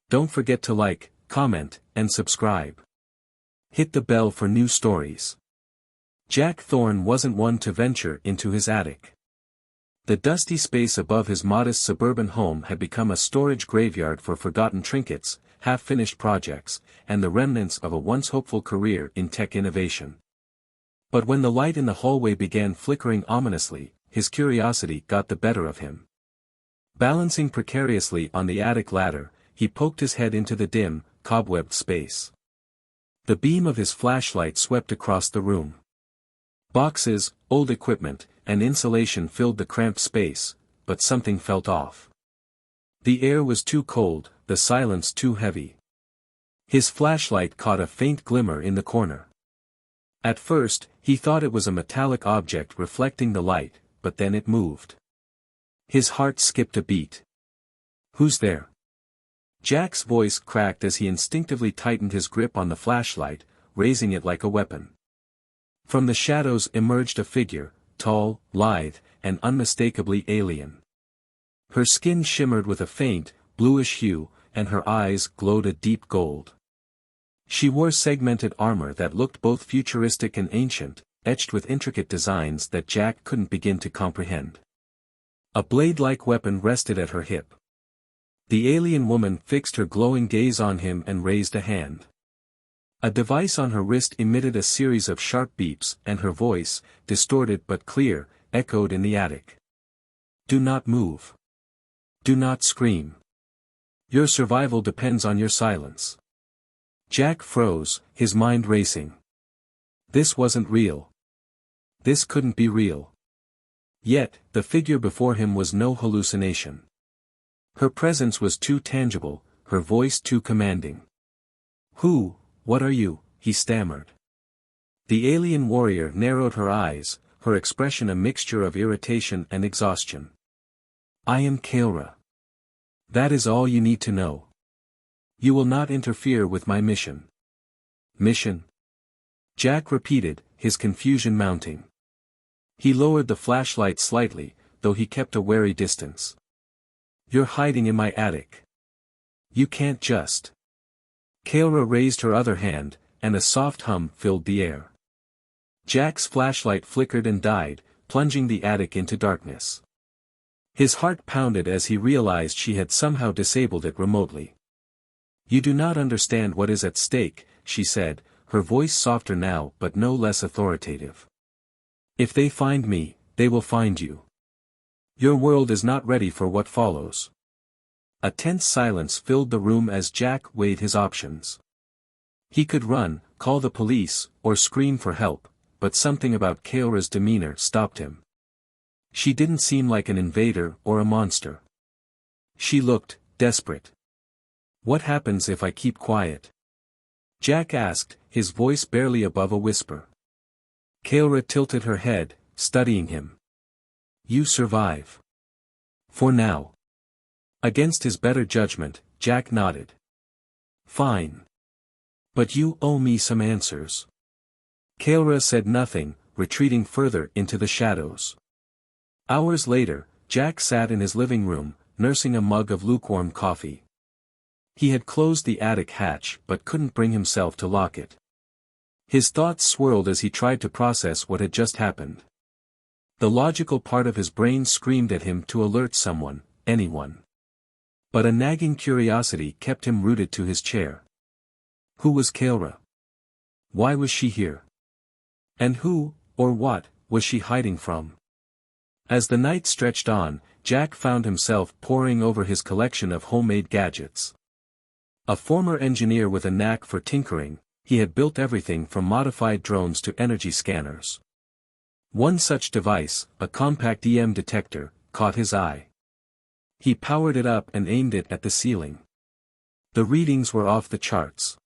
Don't forget to like, comment, and subscribe. Hit the bell for new stories. Jack Thorne wasn't one to venture into his attic. The dusty space above his modest suburban home had become a storage graveyard for forgotten trinkets, half-finished projects, and the remnants of a once hopeful career in tech innovation. But when the light in the hallway began flickering ominously, his curiosity got the better of him. Balancing precariously on the attic ladder, he poked his head into the dim, cobwebbed space. The beam of his flashlight swept across the room. Boxes, old equipment, and insulation filled the cramped space, but something felt off. The air was too cold, the silence too heavy. His flashlight caught a faint glimmer in the corner. At first, he thought it was a metallic object reflecting the light, but then it moved. His heart skipped a beat. "Who's there?" Jack's voice cracked as he instinctively tightened his grip on the flashlight, raising it like a weapon. From the shadows emerged a figure, tall, lithe, and unmistakably alien. Her skin shimmered with a faint, bluish hue, and her eyes glowed a deep gold. She wore segmented armor that looked both futuristic and ancient, etched with intricate designs that Jack couldn't begin to comprehend. A blade-like weapon rested at her hip. The alien woman fixed her glowing gaze on him and raised a hand. A device on her wrist emitted a series of sharp beeps, and her voice, distorted but clear, echoed in the attic. "Do not move. Do not scream. Your survival depends on your silence." Jack froze, his mind racing. This wasn't real. This couldn't be real. Yet, the figure before him was no hallucination. Her presence was too tangible, her voice too commanding. What are you?" he stammered. The alien warrior narrowed her eyes, her expression a mixture of irritation and exhaustion. "I am Kailra. That is all you need to know. You will not interfere with my mission." "Mission?" Jack repeated, his confusion mounting. He lowered the flashlight slightly, though he kept a wary distance. "You're hiding in my attic. You can't just." Kailra raised her other hand, and a soft hum filled the air. Jack's flashlight flickered and died, plunging the attic into darkness. His heart pounded as he realized she had somehow disabled it remotely. "You do not understand what is at stake," she said, her voice softer now but no less authoritative. "If they find me, they will find you. Your world is not ready for what follows." A tense silence filled the room as Jack weighed his options. He could run, call the police, or scream for help, but something about Kailra's demeanor stopped him. She didn't seem like an invader or a monster. She looked desperate. "What happens if I keep quiet?" Jack asked, his voice barely above a whisper. Kailra tilted her head, studying him. "You survive. For now." Against his better judgment, Jack nodded. "Fine. But you owe me some answers." Kailra said nothing, retreating further into the shadows. Hours later, Jack sat in his living room, nursing a mug of lukewarm coffee. He had closed the attic hatch but couldn't bring himself to lock it. His thoughts swirled as he tried to process what had just happened. The logical part of his brain screamed at him to alert someone, anyone. But a nagging curiosity kept him rooted to his chair. Who was Kailra? Why was she here? And who, or what, was she hiding from? As the night stretched on, Jack found himself poring over his collection of homemade gadgets. A former engineer with a knack for tinkering, he had built everything from modified drones to energy scanners. One such device, a compact EM detector, caught his eye. He powered it up and aimed it at the ceiling. The readings were off the charts.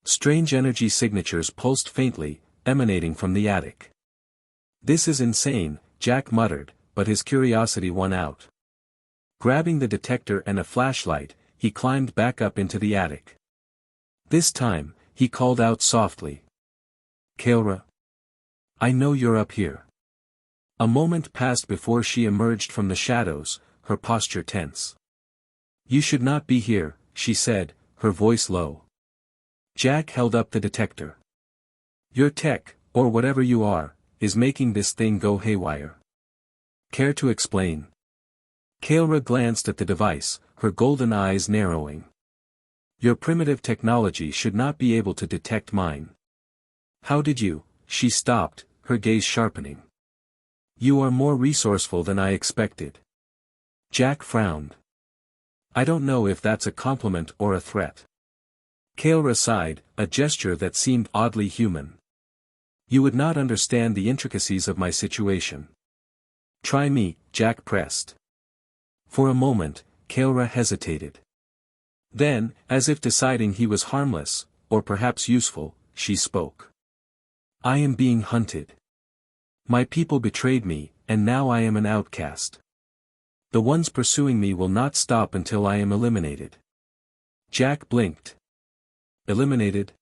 Strange energy signatures pulsed faintly, emanating from the attic. "This is insane," Jack muttered, but his curiosity won out. Grabbing the detector and a flashlight, he climbed back up into the attic. This time, he called out softly. "Kailra. I know you're up here." A moment passed before she emerged from the shadows, her posture tense. "You should not be here," she said, her voice low. Jack held up the detector. Your tech, or whatever you are, is making this thing go haywire. Care to explain? Kaelra glanced at the device, her golden eyes narrowing. Your primitive technology should not be able to detect mine. How did you? She stopped, her gaze sharpening. You are more resourceful than I expected. Jack frowned. I don't know if that's a compliment or a threat. Kaelra sighed, a gesture that seemed oddly human. You would not understand the intricacies of my situation. Try me, Jack pressed. For a moment, Kaelra hesitated. Then, as if deciding he was harmless, or perhaps useful, she spoke. I am being hunted. My people betrayed me, and now I am an outcast. The ones pursuing me will not stop until I am eliminated. Jack blinked. Eliminated?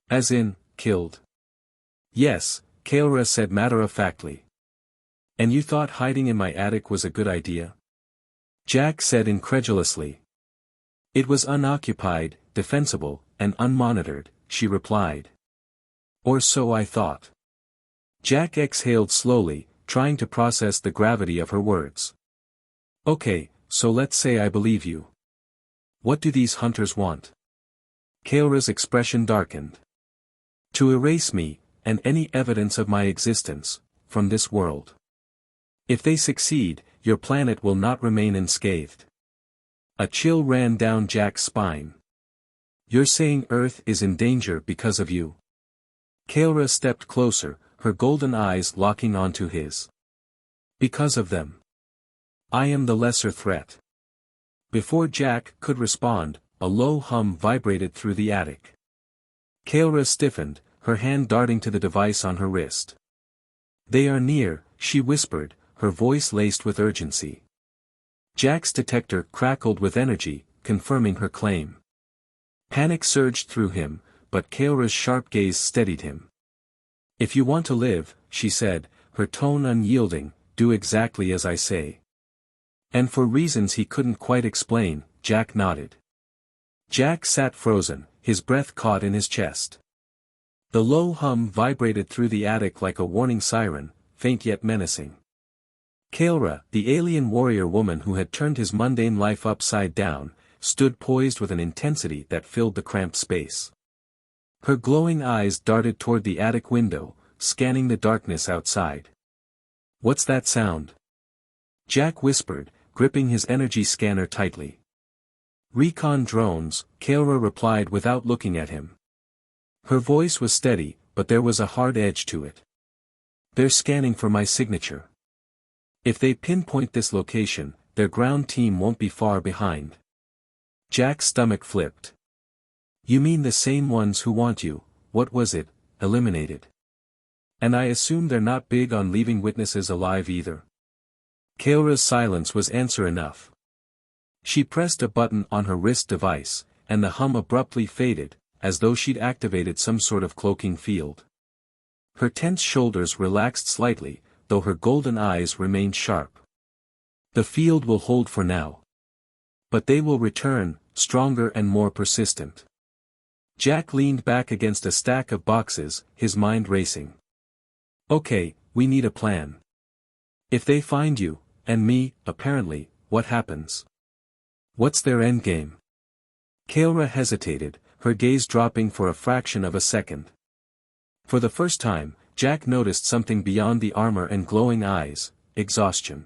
As in, killed. Yes, Kaelra said matter-of-factly. And you thought hiding in my attic was a good idea? Jack said incredulously. It was unoccupied, defensible, and unmonitored, she replied. Or so I thought. Jack exhaled slowly, trying to process the gravity of her words. Okay, so let's say I believe you. What do these hunters want? Kaelra's expression darkened. To erase me, and any evidence of my existence, from this world. If they succeed, your planet will not remain unscathed. A chill ran down Jack's spine. You're saying Earth is in danger because of you? Kaelra stepped closer, her golden eyes locking onto his. Because of them. I am the lesser threat. Before Jack could respond, a low hum vibrated through the attic. Kaelra stiffened, her hand darting to the device on her wrist. They are near, she whispered, her voice laced with urgency. Jack's detector crackled with energy, confirming her claim. Panic surged through him, but Kaelra's sharp gaze steadied him. If you want to live, she said, her tone unyielding, do exactly as I say. And for reasons he couldn't quite explain, Jack nodded. Jack sat frozen, his breath caught in his chest. The low hum vibrated through the attic like a warning siren, faint yet menacing. Kaelra, the alien warrior woman who had turned his mundane life upside down, stood poised with an intensity that filled the cramped space. Her glowing eyes darted toward the attic window, scanning the darkness outside. What's that sound? Jack whispered, gripping his energy scanner tightly. Recon drones, Kaelra replied without looking at him. Her voice was steady, but there was a hard edge to it. They're scanning for my signature. If they pinpoint this location, their ground team won't be far behind. Jack's stomach flipped. You mean the same ones who want you, what was it, eliminated? And I assume they're not big on leaving witnesses alive either. Kaelra's silence was answer enough. She pressed a button on her wrist device, and the hum abruptly faded, as though she'd activated some sort of cloaking field. Her tense shoulders relaxed slightly, though her golden eyes remained sharp. The field will hold for now. But they will return, stronger and more persistent. Jack leaned back against a stack of boxes, his mind racing. Okay, we need a plan. If they find you, and me, apparently, what happens? What's their endgame? Kaelra hesitated, her gaze dropping for a fraction of a second. For the first time, Jack noticed something beyond the armor and glowing eyes, exhaustion.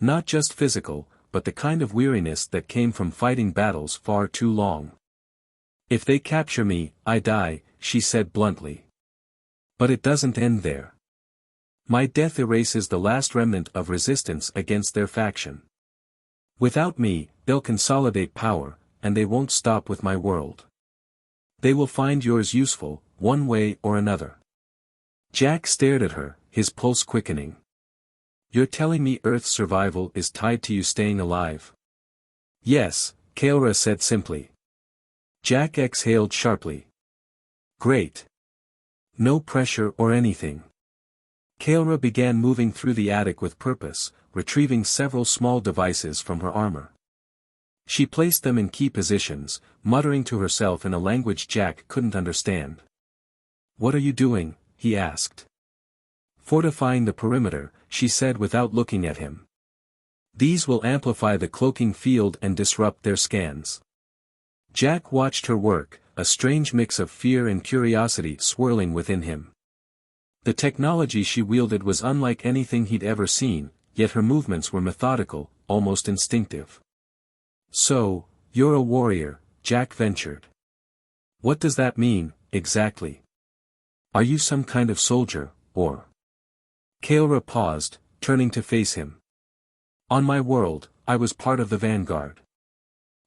Not just physical, but the kind of weariness that came from fighting battles far too long. If they capture me, I die, she said bluntly. But it doesn't end there. My death erases the last remnant of resistance against their faction. Without me, they'll consolidate power, and they won't stop with my world. They will find yours useful, one way or another. Jack stared at her, his pulse quickening. You're telling me Earth's survival is tied to you staying alive? Yes, Kaelra said simply. Jack exhaled sharply. Great. No pressure or anything. Kaelra began moving through the attic with purpose, retrieving several small devices from her armor. She placed them in key positions, muttering to herself in a language Jack couldn't understand. "What are you doing?" he asked. "Fortifying the perimeter," she said without looking at him. "These will amplify the cloaking field and disrupt their scans." Jack watched her work, a strange mix of fear and curiosity swirling within him. The technology she wielded was unlike anything he'd ever seen, yet her movements were methodical, almost instinctive. "So, you're a warrior," Jack ventured. "What does that mean, exactly? Are you some kind of soldier, or?" Kaora paused, turning to face him. "On my world, I was part of the vanguard.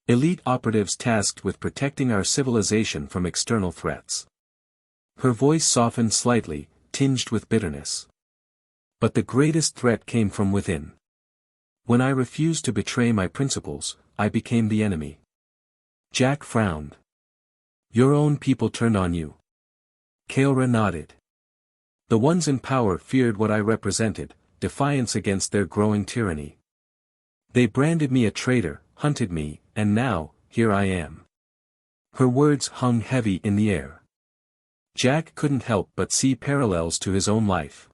Elite operatives tasked with protecting our civilization from external threats." Her voice softened slightly, tinged with bitterness. "But the greatest threat came from within. When I refused to betray my principles, I became the enemy." Jack frowned. "Your own people turned on you?" Kaora nodded. "The ones in power feared what I represented, defiance against their growing tyranny. They branded me a traitor, hunted me, and now, here I am." Her words hung heavy in the air. Jack couldn't help but see parallels to his own life.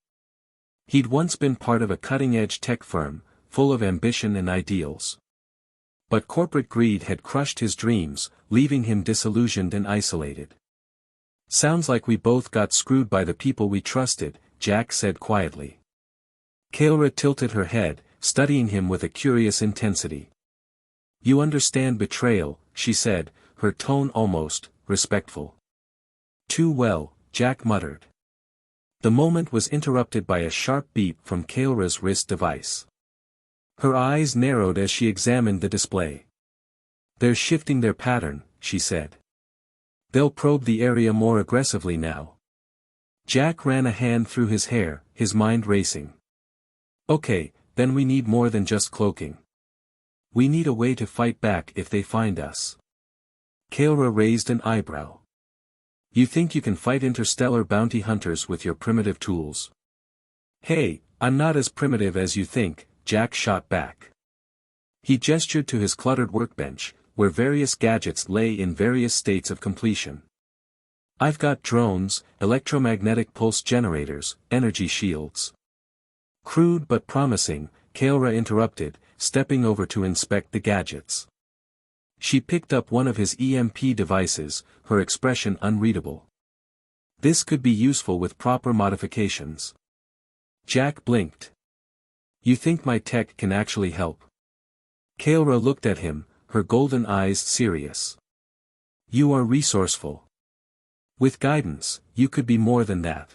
He'd once been part of a cutting-edge tech firm, full of ambition and ideals. But corporate greed had crushed his dreams, leaving him disillusioned and isolated. "Sounds like we both got screwed by the people we trusted," Jack said quietly. Kaora tilted her head, studying him with a curious intensity. "You understand betrayal," she said, her tone almost respectful. "Too well," Jack muttered. The moment was interrupted by a sharp beep from Kaora's wrist device. Her eyes narrowed as she examined the display. "They're shifting their pattern," she said. "They'll probe the area more aggressively now." Jack ran a hand through his hair, his mind racing. "Okay, then we need more than just cloaking. We need a way to fight back if they find us." Kaora raised an eyebrow. "You think you can fight interstellar bounty hunters with your primitive tools?" "Hey, I'm not as primitive as you think," Jack shot back. He gestured to his cluttered workbench, where various gadgets lay in various states of completion. "I've got drones, electromagnetic pulse generators, energy shields." "Crude but promising," Kaora interrupted, stepping over to inspect the gadgets. She picked up one of his EMP devices, her expression unreadable. "This could be useful with proper modifications." Jack blinked. "You think my tech can actually help?" Kaora looked at him, her golden eyes serious. "You are resourceful. With guidance, you could be more than that."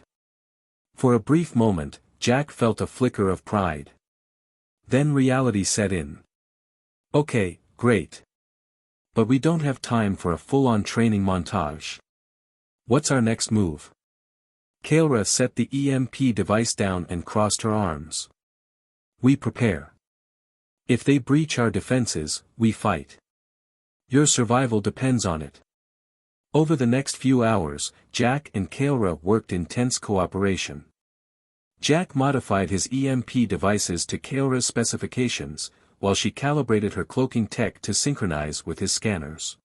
For a brief moment, Jack felt a flicker of pride. Then reality set in. "Okay, great. But we don't have time for a full-on training montage. What's our next move?" Kaora set the EMP device down and crossed her arms. "We prepare. If they breach our defenses, we fight. Your survival depends on it." Over the next few hours, Jack and Kaora worked in tense cooperation. Jack modified his EMP devices to Kaora's specifications, while she calibrated her cloaking tech to synchronize with his scanners.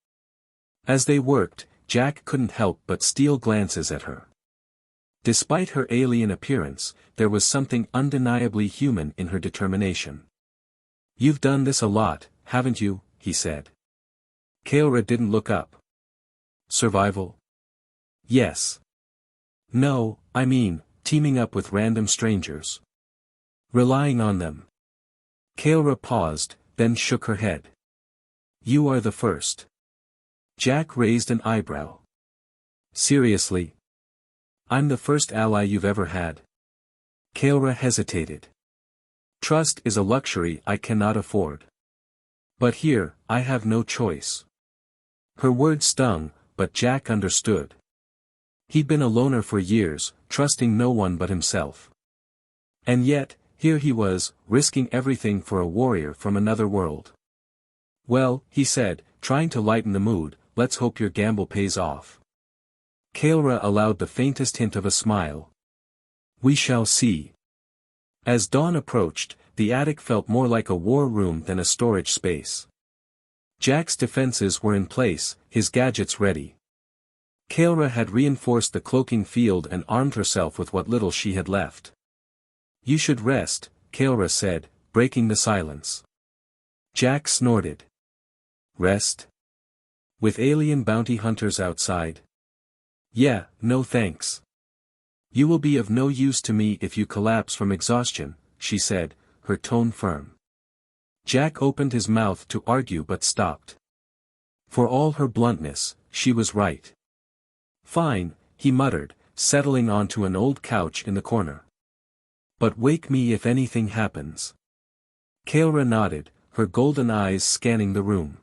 As they worked, Jack couldn't help but steal glances at her. Despite her alien appearance, there was something undeniably human in her determination. "You've done this a lot, haven't you?" he said. Kaora didn't look up. "Survival?" "Yes. No, I mean, teaming up with random strangers. Relying on them." Kaora paused, then shook her head. "You are the first." Jack raised an eyebrow. "Seriously? I'm the first ally you've ever had?" Kaora hesitated. "Trust is a luxury I cannot afford. But here, I have no choice." Her words stung, but Jack understood. He'd been a loner for years, trusting no one but himself. And yet, here he was, risking everything for a warrior from another world. "Well," he said, trying to lighten the mood, "let's hope your gamble pays off." Kaora allowed the faintest hint of a smile. "We shall see." As dawn approached, the attic felt more like a war room than a storage space. Jack's defenses were in place, his gadgets ready. Kaelra had reinforced the cloaking field and armed herself with what little she had left. "You should rest," Kaelra said, breaking the silence. Jack snorted. "Rest? With alien bounty hunters outside? Yeah, no thanks. You will be of no use to me if you collapse from exhaustion," she said, her tone firm. Jack opened his mouth to argue but stopped. For all her bluntness, she was right. "Fine," he muttered, settling onto an old couch in the corner. "But wake me if anything happens." Kaelra nodded, her golden eyes scanning the room.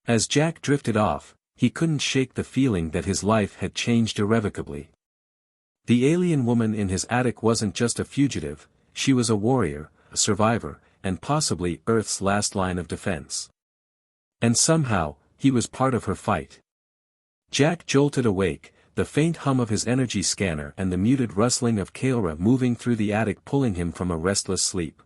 As Jack drifted off, he couldn't shake the feeling that his life had changed irrevocably. The alien woman in his attic wasn't just a fugitive, she was a warrior, a survivor, and possibly Earth's last line of defense. And somehow, he was part of her fight. Jack jolted awake, the faint hum of his energy scanner and the muted rustling of Kaelra moving through the attic pulling him from a restless sleep.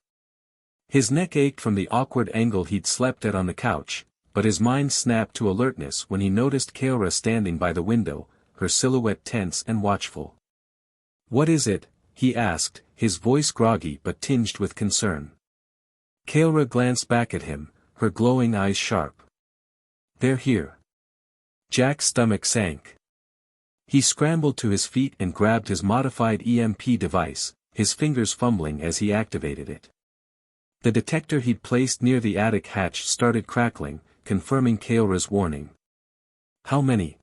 His neck ached from the awkward angle he'd slept at on the couch, but his mind snapped to alertness when he noticed Kaelra standing by the window, her silhouette tense and watchful. "What is it?" he asked, his voice groggy but tinged with concern. Kaelra glanced back at him, her glowing eyes sharp. "They're here." Jack's stomach sank. He scrambled to his feet and grabbed his modified EMP device, his fingers fumbling as he activated it. The detector he'd placed near the attic hatch started crackling, confirming Kaelra's warning. "How many?"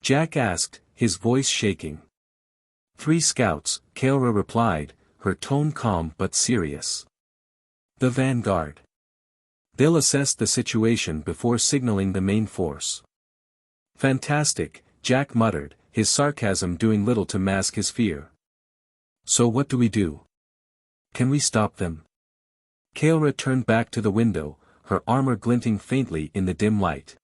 Jack asked, his voice shaking. "3 scouts," Kaelra replied, her tone calm but serious. "The vanguard. They'll assess the situation before signaling the main force." "Fantastic," Jack muttered, his sarcasm doing little to mask his fear. "So what do we do? Can we stop them?" Kaelra turned back to the window, her armor glinting faintly in the dim light.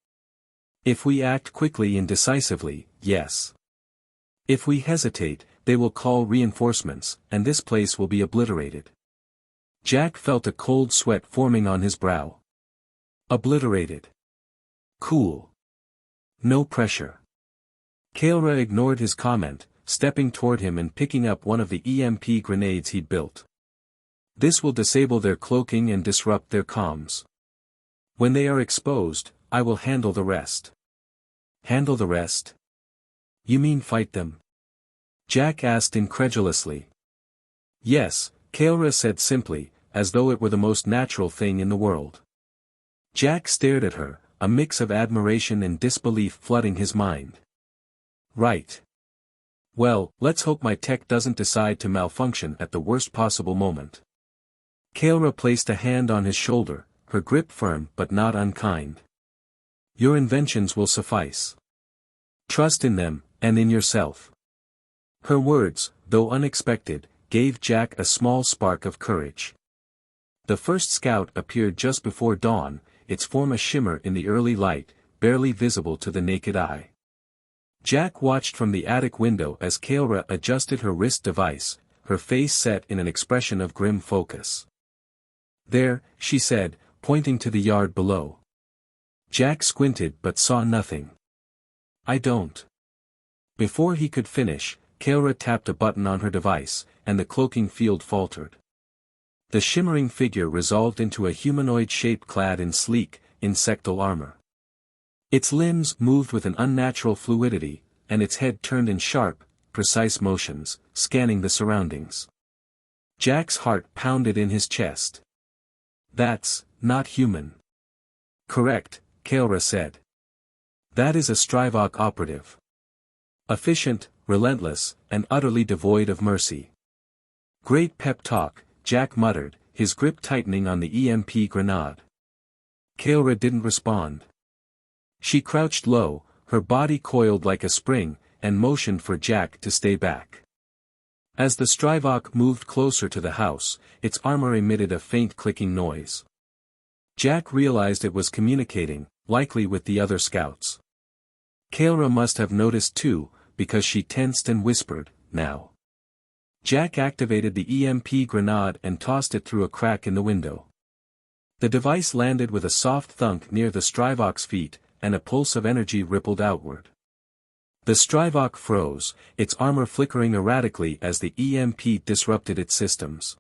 "If we act quickly and decisively, yes. If we hesitate, they will call reinforcements, and this place will be obliterated." Jack felt a cold sweat forming on his brow. Obliterated. Cool. No pressure. Kaelra ignored his comment, stepping toward him and picking up one of the EMP grenades he'd built. "This will disable their cloaking and disrupt their comms. When they are exposed, I will handle the rest." "Handle the rest? You mean fight them?" Jack asked incredulously. "Yes," Kaelra said simply, as though it were the most natural thing in the world. Jack stared at her, a mix of admiration and disbelief flooding his mind. "Right. Well, let's hope my tech doesn't decide to malfunction at the worst possible moment." Kaelra placed a hand on his shoulder, her grip firm but not unkind. "Your inventions will suffice. Trust in them, and in yourself." Her words, though unexpected, gave Jack a small spark of courage. The first scout appeared just before dawn, its form a shimmer in the early light, barely visible to the naked eye. Jack watched from the attic window as Kaelra adjusted her wrist device, her face set in an expression of grim focus. "There," she said, pointing to the yard below. Jack squinted but saw nothing. "I don't." Before he could finish, Kaelra tapped a button on her device, and the cloaking field faltered. The shimmering figure resolved into a humanoid shape clad in sleek, insectal armor. Its limbs moved with an unnatural fluidity, and its head turned in sharp, precise motions, scanning the surroundings. Jack's heart pounded in his chest. "That's not human." "Correct," Kaelra said. "That is a Strivok operative. Efficient, relentless, and utterly devoid of mercy." "Great pep talk," Jack muttered, his grip tightening on the EMP grenade. Kaelra didn't respond. She crouched low, her body coiled like a spring, and motioned for Jack to stay back. As the Strivok moved closer to the house, its armor emitted a faint clicking noise. Jack realized it was communicating, likely with the other scouts. Kaelra must have noticed too, because she tensed and whispered, "Now." Jack activated the EMP grenade and tossed it through a crack in the window. The device landed with a soft thunk near the Strivok's feet, and a pulse of energy rippled outward. The Strivok froze, its armor flickering erratically as the EMP disrupted its systems.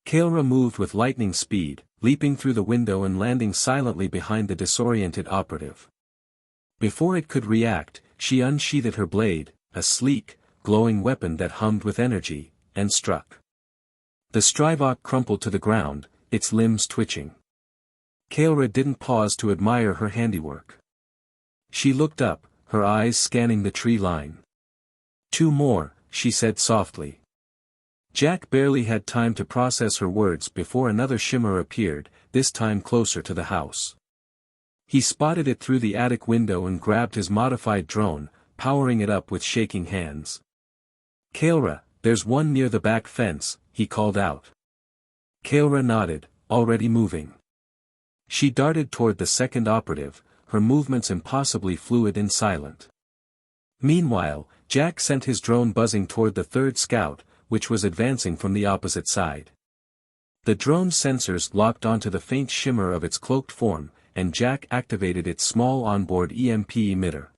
Kael'ra moved with lightning speed, leaping through the window and landing silently behind the disoriented operative. Before it could react, she unsheathed her blade, a sleek, glowing weapon that hummed with energy, and struck. The Strivok crumpled to the ground, its limbs twitching. Kael'ra didn't pause to admire her handiwork. She looked up, her eyes scanning the tree line. "Two more," she said softly. Jack barely had time to process her words before another shimmer appeared, this time closer to the house. He spotted it through the attic window and grabbed his modified drone, powering it up with shaking hands. "Kael'ra, there's one near the back fence," he called out. Kael'ra nodded, already moving. She darted toward the second operative, her movements impossibly fluid and silent. Meanwhile, Jack sent his drone buzzing toward the third scout, which was advancing from the opposite side. The drone's sensors locked onto the faint shimmer of its cloaked form, and Jack activated its small onboard EMP emitter.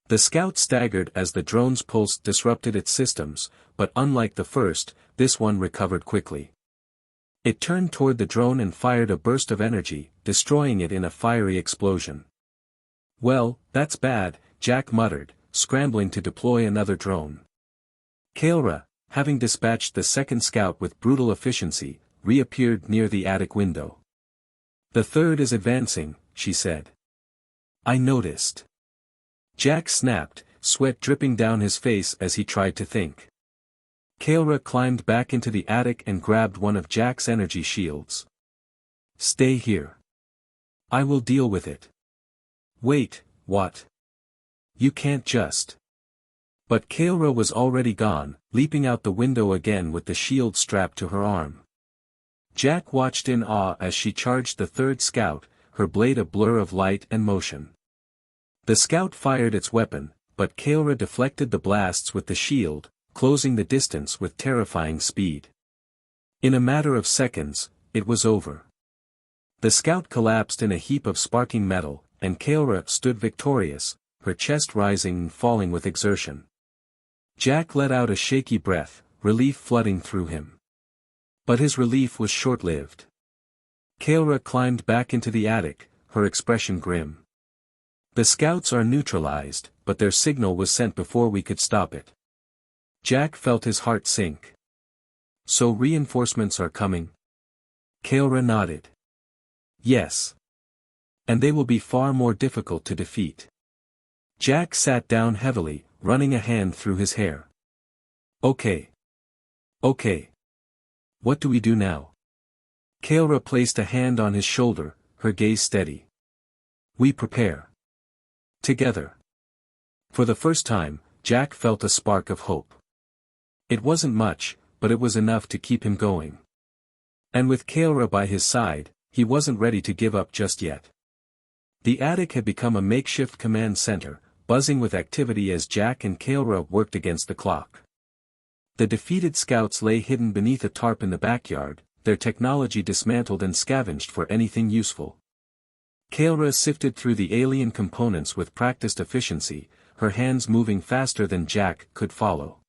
The scout staggered as the drone's pulse disrupted its systems, but unlike the first, this one recovered quickly. It turned toward the drone and fired a burst of energy, destroying it in a fiery explosion. "Well, that's bad," Jack muttered, scrambling to deploy another drone. Kael'ra, having dispatched the second scout with brutal efficiency, reappeared near the attic window. "The third is advancing," she said. "I noticed." Jack snapped, sweat dripping down his face as he tried to think. Kael'ra climbed back into the attic and grabbed one of Jack's energy shields. "Stay here. I will deal with it." "Wait, what? You can't just..." But Kael'ra was already gone, leaping out the window again with the shield strapped to her arm. Jack watched in awe as she charged the third scout, her blade a blur of light and motion. The scout fired its weapon, but Kael'ra deflected the blasts with the shield, closing the distance with terrifying speed. In a matter of seconds, it was over. The scout collapsed in a heap of sparking metal, and Kael'ra stood victorious, her chest rising and falling with exertion. Jack let out a shaky breath, relief flooding through him. But his relief was short-lived. Kael'ra climbed back into the attic, her expression grim. "The scouts are neutralized, but their signal was sent before we could stop it." Jack felt his heart sink. "So reinforcements are coming?" Kael'ra nodded. "Yes. And they will be far more difficult to defeat." Jack sat down heavily, running a hand through his hair. Okay. What do we do now?" Kael'ra placed a hand on his shoulder, her gaze steady. "We prepare. Together." For the first time, Jack felt a spark of hope. It wasn't much, but it was enough to keep him going. And with Kael'ra by his side, he wasn't ready to give up just yet. The attic had become a makeshift command center, buzzing with activity as Jack and Kael'ra worked against the clock. The defeated scouts lay hidden beneath a tarp in the backyard, their technology dismantled and scavenged for anything useful. Kael'ra sifted through the alien components with practiced efficiency, her hands moving faster than Jack could follow.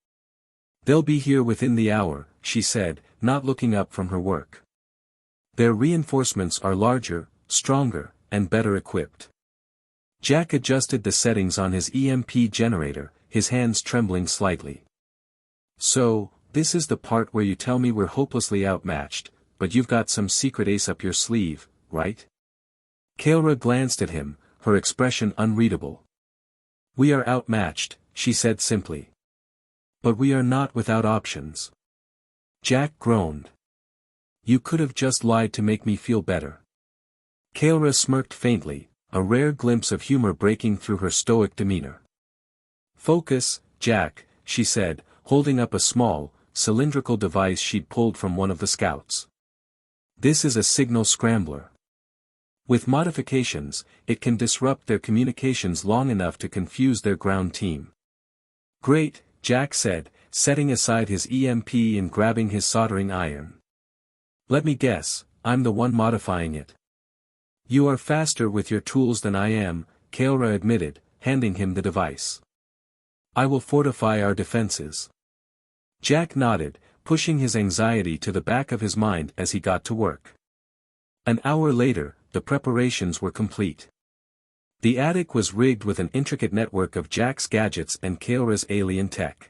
"They'll be here within the hour," she said, not looking up from her work. "Their reinforcements are larger, stronger, and better equipped." Jack adjusted the settings on his EMP generator, his hands trembling slightly. "So, this is the part where you tell me we're hopelessly outmatched, but you've got some secret ace up your sleeve, right?" Kael'ra glanced at him, her expression unreadable. "We are outmatched," she said simply. "But we are not without options." Jack groaned. "You could have just lied to make me feel better." Kael'ra smirked faintly, a rare glimpse of humor breaking through her stoic demeanor. "Focus, Jack," she said, holding up a small, cylindrical device she'd pulled from one of the scouts. "This is a signal scrambler. With modifications, it can disrupt their communications long enough to confuse their ground team." "Great," Jack said, setting aside his EMP and grabbing his soldering iron. "Let me guess, I'm the one modifying it. You are faster with your tools than I am, Kaora admitted, handing him the device. I will fortify our defenses. Jack nodded, pushing his anxiety to the back of his mind as he got to work. An hour later, the preparations were complete. The attic was rigged with an intricate network of Jack's gadgets and Kaora's alien tech.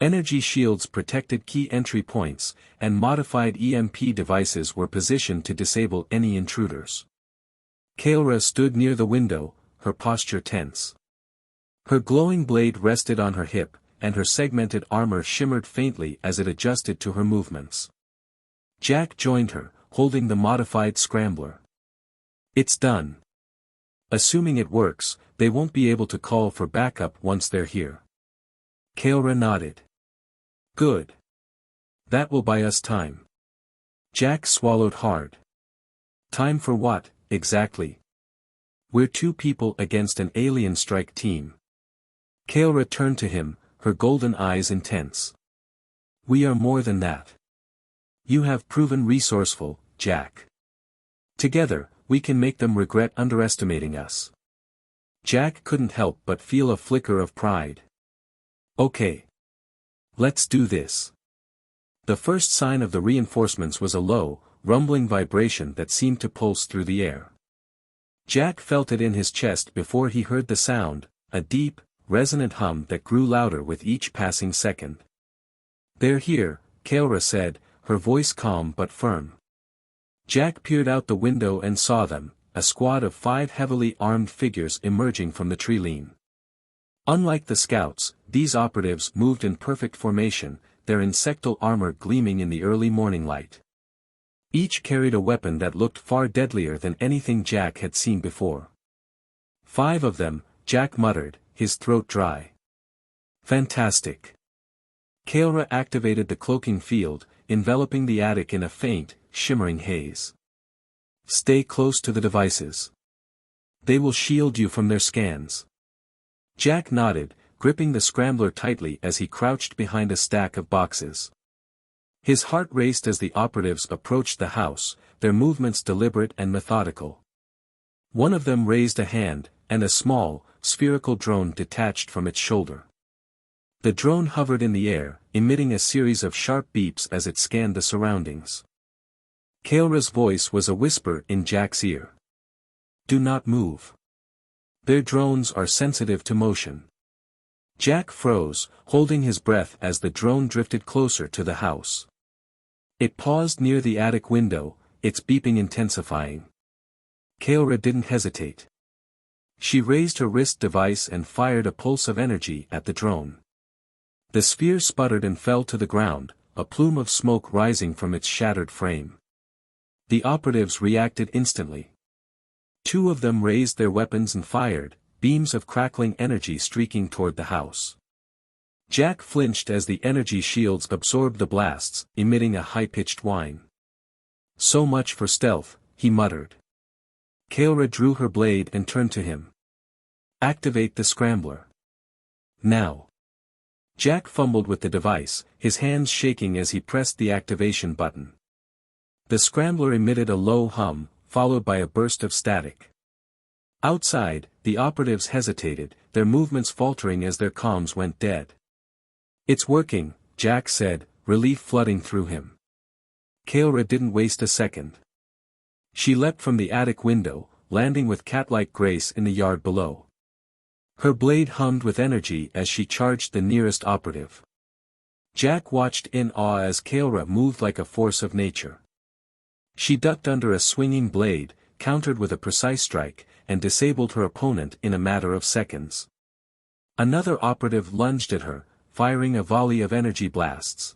Energy shields protected key entry points, and modified EMP devices were positioned to disable any intruders. Kaora stood near the window, her posture tense. Her glowing blade rested on her hip, and her segmented armor shimmered faintly as it adjusted to her movements. Jack joined her, holding the modified scrambler. It's done. Assuming it works, they won't be able to call for backup once they're here. Kaora nodded. Good. That will buy us time. Jack swallowed hard. Time for what, exactly? We're two people against an alien strike team. Kaora turned to him, her golden eyes intense. We are more than that. You have proven resourceful, Jack. Together, we can make them regret underestimating us. Jack couldn't help but feel a flicker of pride. Okay. Let's do this. The first sign of the reinforcements was a low, rumbling vibration that seemed to pulse through the air. Jack felt it in his chest before he heard the sound, a deep, resonant hum that grew louder with each passing second. They're here, Kaora said, her voice calm but firm. Jack peered out the window and saw them, a squad of 5 heavily armed figures emerging from the tree-line. Unlike the scouts, these operatives moved in perfect formation, their insectal armor gleaming in the early morning light. Each carried a weapon that looked far deadlier than anything Jack had seen before. 5 of them, Jack muttered, his throat dry. Fantastic. Kaora activated the cloaking field, enveloping the attic in a faint, shimmering haze. Stay close to the devices. They will shield you from their scans. Jack nodded, gripping the scrambler tightly as he crouched behind a stack of boxes. His heart raced as the operatives approached the house, their movements deliberate and methodical. One of them raised a hand, and a small, spherical drone detached from its shoulder. The drone hovered in the air, emitting a series of sharp beeps as it scanned the surroundings. Kaora's voice was a whisper in Jack's ear. Do not move. Their drones are sensitive to motion. Jack froze, holding his breath as the drone drifted closer to the house. It paused near the attic window, its beeping intensifying. Kaora didn't hesitate. She raised her wrist device and fired a pulse of energy at the drone. The sphere sputtered and fell to the ground, a plume of smoke rising from its shattered frame. The operatives reacted instantly. 2 of them raised their weapons and fired, beams of crackling energy streaking toward the house. Jack flinched as the energy shields absorbed the blasts, emitting a high-pitched whine. So much for stealth, he muttered. Kaora drew her blade and turned to him. Activate the scrambler. Now. Jack fumbled with the device, his hands shaking as he pressed the activation button. The scrambler emitted a low hum, followed by a burst of static. Outside, the operatives hesitated, their movements faltering as their comms went dead. It's working, Jack said, relief flooding through him. Kaora didn't waste a second. She leapt from the attic window, landing with cat-like grace in the yard below. Her blade hummed with energy as she charged the nearest operative. Jack watched in awe as Kaora moved like a force of nature. She ducked under a swinging blade, countered with a precise strike, and disabled her opponent in a matter of seconds. Another operative lunged at her, firing a volley of energy blasts.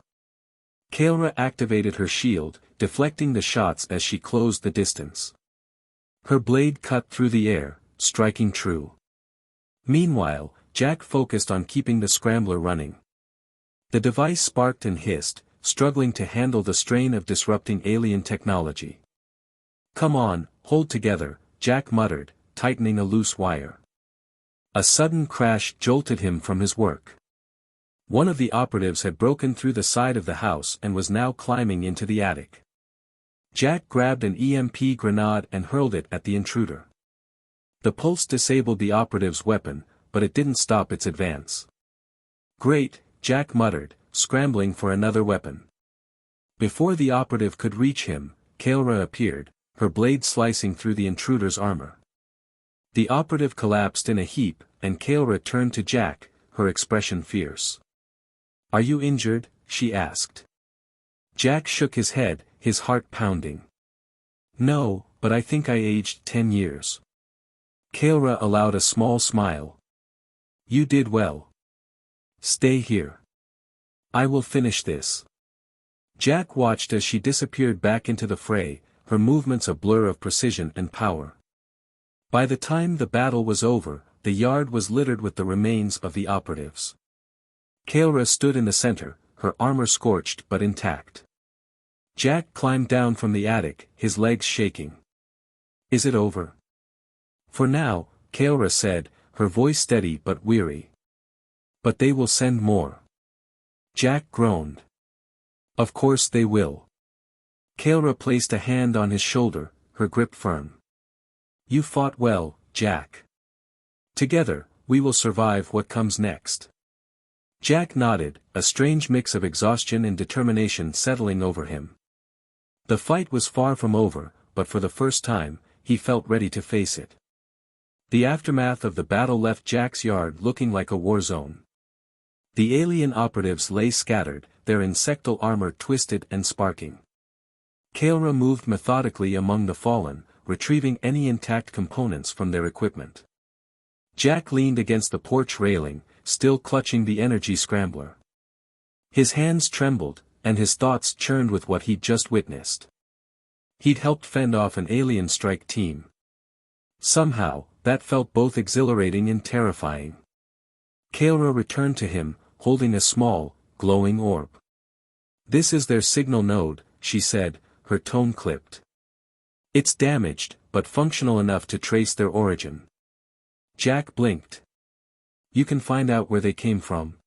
Kaora activated her shield, deflecting the shots as she closed the distance. Her blade cut through the air, striking true. Meanwhile, Jack focused on keeping the scrambler running. The device sparked and hissed, struggling to handle the strain of disrupting alien technology. Come on, hold together, Jack muttered, tightening a loose wire. A sudden crash jolted him from his work. One of the operatives had broken through the side of the house and was now climbing into the attic. Jack grabbed an EMP grenade and hurled it at the intruder. The pulse disabled the operative's weapon, but it didn't stop its advance. Great, Jack muttered, scrambling for another weapon. Before the operative could reach him, Kaelra appeared, her blade slicing through the intruder's armor. The operative collapsed in a heap, and Kaelra turned to Jack, her expression fierce. "Are you injured?" she asked. Jack shook his head, his heart pounding. "No, but I think I aged 10 years. Kaelra allowed a small smile. "You did well. Stay here. I will finish this." Jack watched as she disappeared back into the fray, her movements a blur of precision and power. By the time the battle was over, the yard was littered with the remains of the operatives. Kaelra stood in the center, her armor scorched but intact. Jack climbed down from the attic, his legs shaking. "Is it over?" "For now," Kaelra said, her voice steady but weary. "But they will send more." Jack groaned. "Of course they will." Kaelra placed a hand on his shoulder, her grip firm. "You fought well, Jack. Together, we will survive what comes next." Jack nodded, a strange mix of exhaustion and determination settling over him. The fight was far from over, but for the first time, he felt ready to face it. The aftermath of the battle left Jack's yard looking like a war zone. The alien operatives lay scattered, their insectal armor twisted and sparking. Kaelra moved methodically among the fallen, retrieving any intact components from their equipment. Jack leaned against the porch railing, still clutching the energy scrambler. His hands trembled, and his thoughts churned with what he'd just witnessed. He'd helped fend off an alien strike team. Somehow, that felt both exhilarating and terrifying. Kaelra returned to him, holding a small, glowing orb. "This is their signal node," she said, her tone clipped. "It's damaged, but functional enough to trace their origin." Jack blinked. "You can find out where they came from?"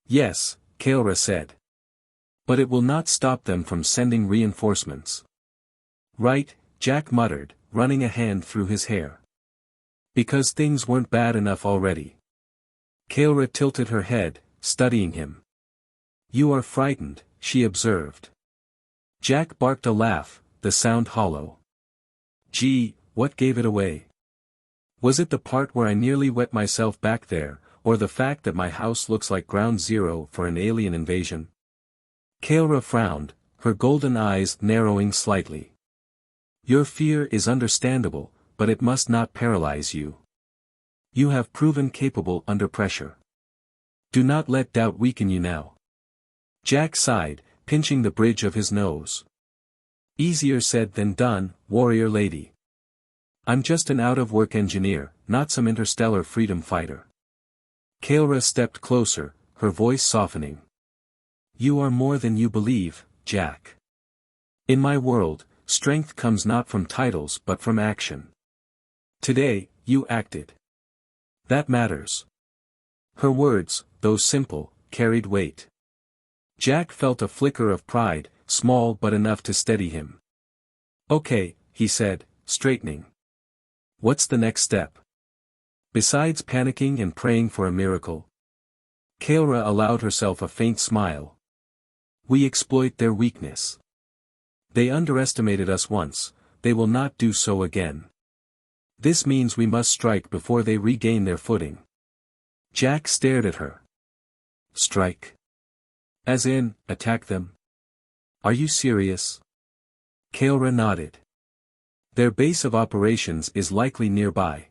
"Yes," Kaelra said. "But it will not stop them from sending reinforcements." "Right," Jack muttered, running a hand through his hair. "Because things weren't bad enough already." Kaelra tilted her head, studying him. "You are frightened," she observed. Jack barked a laugh, the sound hollow. "Gee, what gave it away? Was it the part where I nearly wet myself back there, or the fact that my house looks like ground zero for an alien invasion?" Kaelra frowned, her golden eyes narrowing slightly. "Your fear is understandable, but it must not paralyze you. You have proven capable under pressure. Do not let doubt weaken you now." Jack sighed, pinching the bridge of his nose. "Easier said than done, warrior lady. I'm just an out-of-work engineer, not some interstellar freedom fighter." Kaelra stepped closer, her voice softening. "You are more than you believe, Jack. In my world, strength comes not from titles but from action. Today, you acted. That matters." Her words, though simple, carried weight. Jack felt a flicker of pride, small but enough to steady him. "Okay," he said, straightening. "What's the next step? Besides panicking and praying for a miracle?" Kaelra allowed herself a faint smile. "We exploit their weakness. They underestimated us once, they will not do so again. This means we must strike before they regain their footing." Jack stared at her. "Strike? As in, attack them? Are you serious?" Kaelra nodded. "Their base of operations is likely nearby.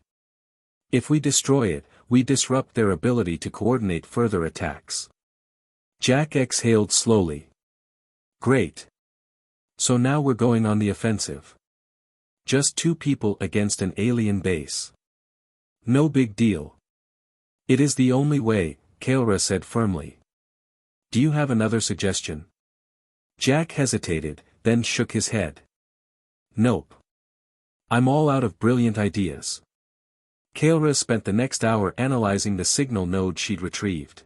If we destroy it, we disrupt their ability to coordinate further attacks." Jack exhaled slowly. "Great. So now we're going on the offensive. Just 2 people against an alien base. No big deal." "It is the only way," Kaelra said firmly. "Do you have another suggestion?" Jack hesitated, then shook his head. "Nope. I'm all out of brilliant ideas." Kaelra spent the next hour analyzing the signal node she'd retrieved.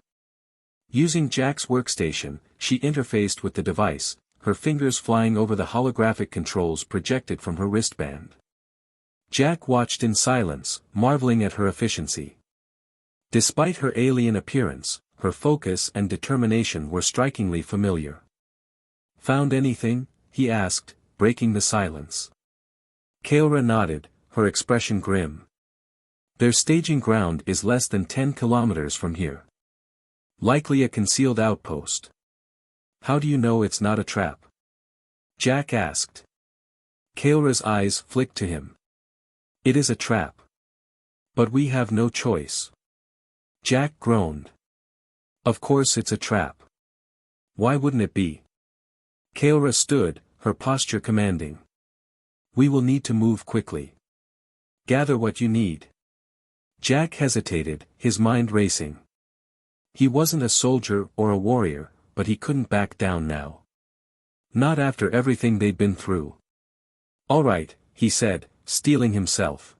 Using Jack's workstation, she interfaced with the device, her fingers flying over the holographic controls projected from her wristband. Jack watched in silence, marveling at her efficiency. Despite her alien appearance, her focus and determination were strikingly familiar. "Found anything?" he asked, breaking the silence. Kaora nodded, her expression grim. "Their staging ground is less than 10 kilometers from here. Likely a concealed outpost." "How do you know it's not a trap?" Jack asked. Kaora's eyes flicked to him. "It is a trap. But we have no choice." Jack groaned. "Of course it's a trap. Why wouldn't it be?" Kaora stood, her posture commanding. "We will need to move quickly. Gather what you need." Jack hesitated, his mind racing. He wasn't a soldier or a warrior, but he couldn't back down now. Not after everything they'd been through. "All right," he said, steeling himself.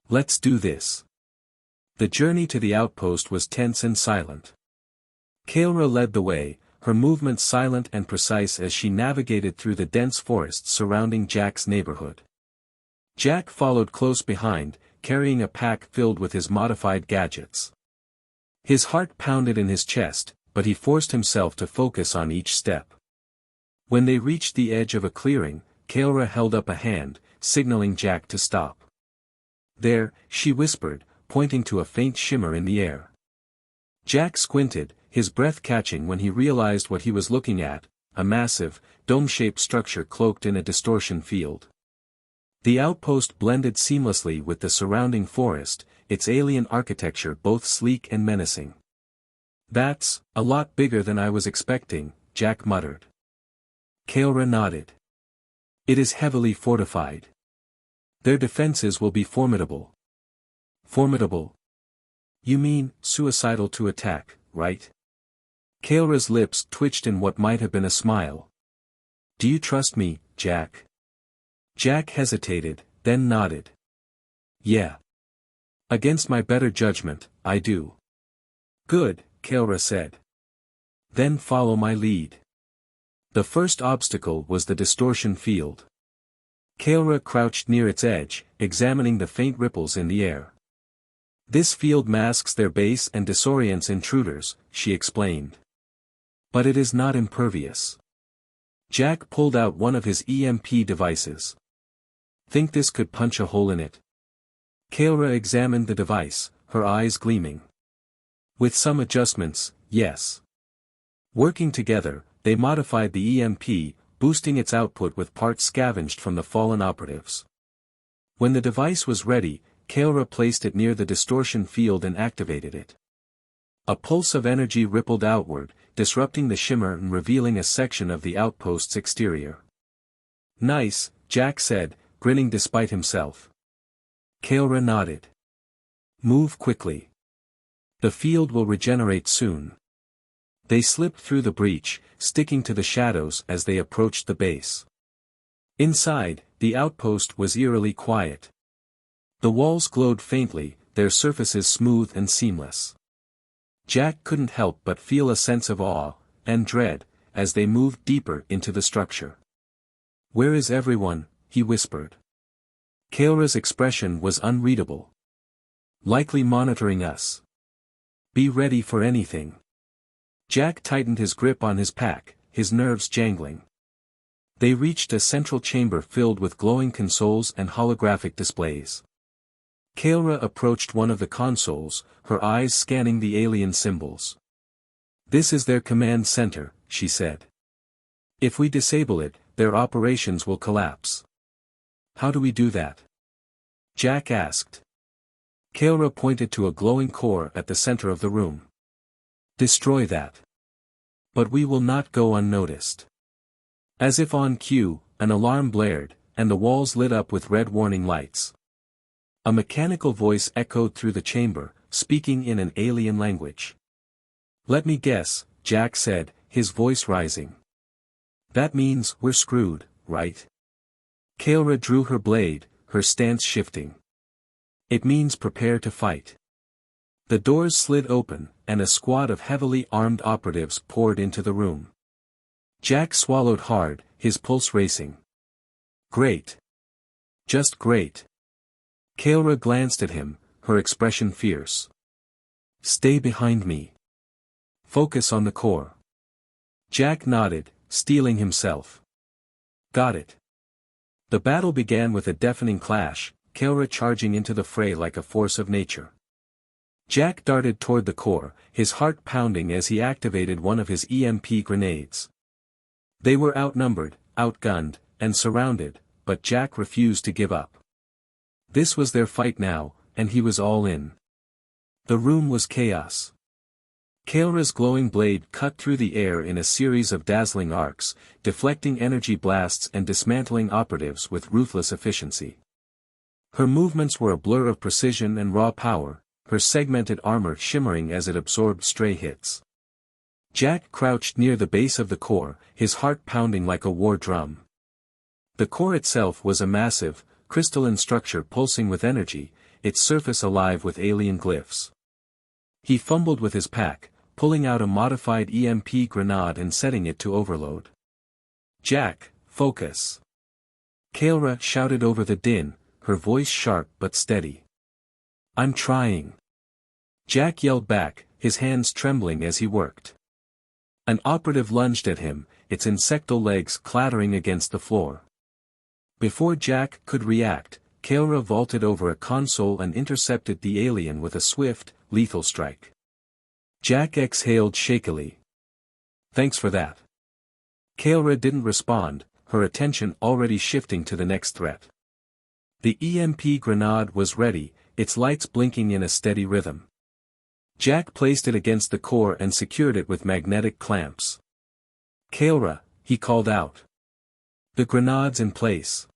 "Let's do this." The journey to the outpost was tense and silent. Kaora led the way, her movements silent and precise as she navigated through the dense forests surrounding Jack's neighborhood. Jack followed close behind, carrying a pack filled with his modified gadgets. His heart pounded in his chest, but he forced himself to focus on each step. When they reached the edge of a clearing, Kaora held up a hand, signaling Jack to stop. "There," she whispered, pointing to a faint shimmer in the air. Jack squinted, his breath catching when he realized what he was looking at, a massive, dome-shaped structure cloaked in a distortion field. The outpost blended seamlessly with the surrounding forest, its alien architecture both sleek and menacing. "That's a lot bigger than I was expecting," Jack muttered. Kaora nodded. "It is heavily fortified. Their defenses will be formidable." "Formidable? You mean, suicidal to attack, right?" Kaora's lips twitched in what might have been a smile. "Do you trust me, Jack?" Jack hesitated, then nodded. "Yeah. Against my better judgment, I do." "Good," Kaora said. "Then follow my lead." The first obstacle was the distortion field. Kaora crouched near its edge, examining the faint ripples in the air. "This field masks their base and disorients intruders," she explained. "But it is not impervious." Jack pulled out one of his EMP devices. "Think this could punch a hole in it?" Kaora examined the device, her eyes gleaming. "With some adjustments, yes." Working together, they modified the EMP, boosting its output with parts scavenged from the fallen operatives. When the device was ready, Kaora placed it near the distortion field and activated it. A pulse of energy rippled outward, disrupting the shimmer and revealing a section of the outpost's exterior. "Nice," Jack said, grinning despite himself. Kaora nodded. "Move quickly. The field will regenerate soon." They slipped through the breach, sticking to the shadows as they approached the base. Inside, the outpost was eerily quiet. The walls glowed faintly, their surfaces smooth and seamless. Jack couldn't help but feel a sense of awe and dread as they moved deeper into the structure. "Where is everyone?" he whispered. Kaora's expression was unreadable. "Likely monitoring us. Be ready for anything." Jack tightened his grip on his pack, his nerves jangling. They reached a central chamber filled with glowing consoles and holographic displays. Kaora approached one of the consoles, her eyes scanning the alien symbols. "This is their command center," she said. "If we disable it, their operations will collapse." "How do we do that?" Jack asked. Kaora pointed to a glowing core at the center of the room. "Destroy that." "But we will not go unnoticed." As if on cue, an alarm blared, and the walls lit up with red warning lights. A mechanical voice echoed through the chamber, speaking in an alien language. "Let me guess," Jack said, his voice rising. "That means we're screwed, right?" Kaora drew her blade, her stance shifting. "It means prepare to fight." The doors slid open, and a squad of heavily armed operatives poured into the room. Jack swallowed hard, his pulse racing. Great. Just great. Kaora glanced at him, her expression fierce. Stay behind me. Focus on the core. Jack nodded, steeling himself. Got it. The battle began with a deafening clash, Kaora charging into the fray like a force of nature. Jack darted toward the core, his heart pounding as he activated one of his EMP grenades. They were outnumbered, outgunned, and surrounded, but Jack refused to give up. This was their fight now, and he was all in. The room was chaos. Kaora's glowing blade cut through the air in a series of dazzling arcs, deflecting energy blasts and dismantling operatives with ruthless efficiency. Her movements were a blur of precision and raw power, her segmented armor shimmering as it absorbed stray hits. Jack crouched near the base of the core, his heart pounding like a war drum. The core itself was a massive, crystalline structure pulsing with energy, its surface alive with alien glyphs. He fumbled with his pack, pulling out a modified EMP grenade and setting it to overload. Jack, focus. Kaora shouted over the din, her voice sharp but steady. I'm trying. Jack yelled back, his hands trembling as he worked. An operative lunged at him, its insectal legs clattering against the floor. Before Jack could react, Kaora vaulted over a console and intercepted the alien with a swift, lethal strike. Jack exhaled shakily. Thanks for that. Kaora didn't respond, her attention already shifting to the next threat. The EMP grenade was ready, its lights blinking in a steady rhythm. Jack placed it against the core and secured it with magnetic clamps. Kaora, he called out. The grenade's in place.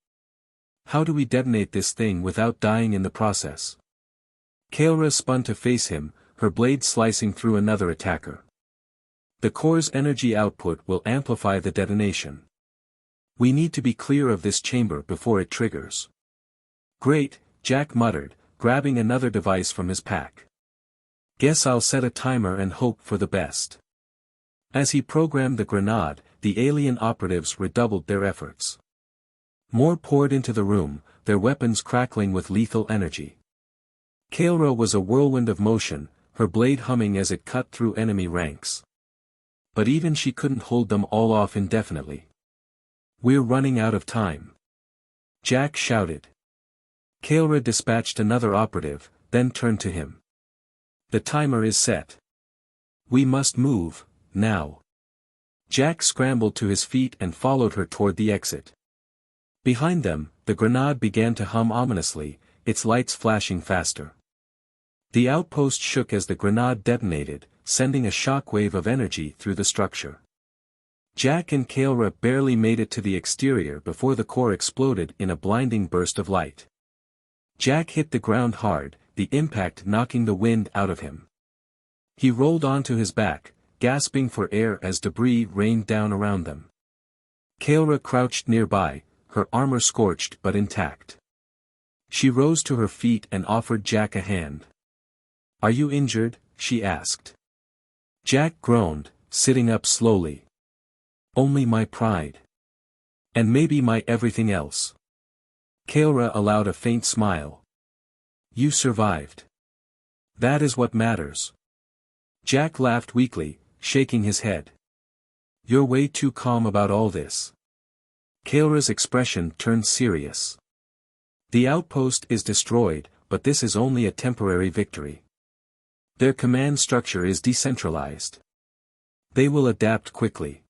How do we detonate this thing without dying in the process? Kaora spun to face him, her blade slicing through another attacker. The core's energy output will amplify the detonation. We need to be clear of this chamber before it triggers. Great, Jack muttered, grabbing another device from his pack. Guess I'll set a timer and hope for the best. As he programmed the grenade, the alien operatives redoubled their efforts. More poured into the room, their weapons crackling with lethal energy. Kaora was a whirlwind of motion, her blade humming as it cut through enemy ranks. But even she couldn't hold them all off indefinitely. We're running out of time. Jack shouted. Kaora dispatched another operative, then turned to him. The timer is set. We must move, now. Jack scrambled to his feet and followed her toward the exit. Behind them, the grenade began to hum ominously, its lights flashing faster. The outpost shook as the grenade detonated, sending a shockwave of energy through the structure. Jack and Kaora barely made it to the exterior before the core exploded in a blinding burst of light. Jack hit the ground hard, the impact knocking the wind out of him. He rolled onto his back, gasping for air as debris rained down around them. Kaora crouched nearby, her armor scorched but intact. She rose to her feet and offered Jack a hand. Are you injured? She asked. Jack groaned, sitting up slowly. Only my pride. And maybe my everything else. Kaora allowed a faint smile. You survived. That is what matters. Jack laughed weakly, shaking his head. You're way too calm about all this. Kaora's expression turned serious. The outpost is destroyed, but this is only a temporary victory. Their command structure is decentralized. They will adapt quickly.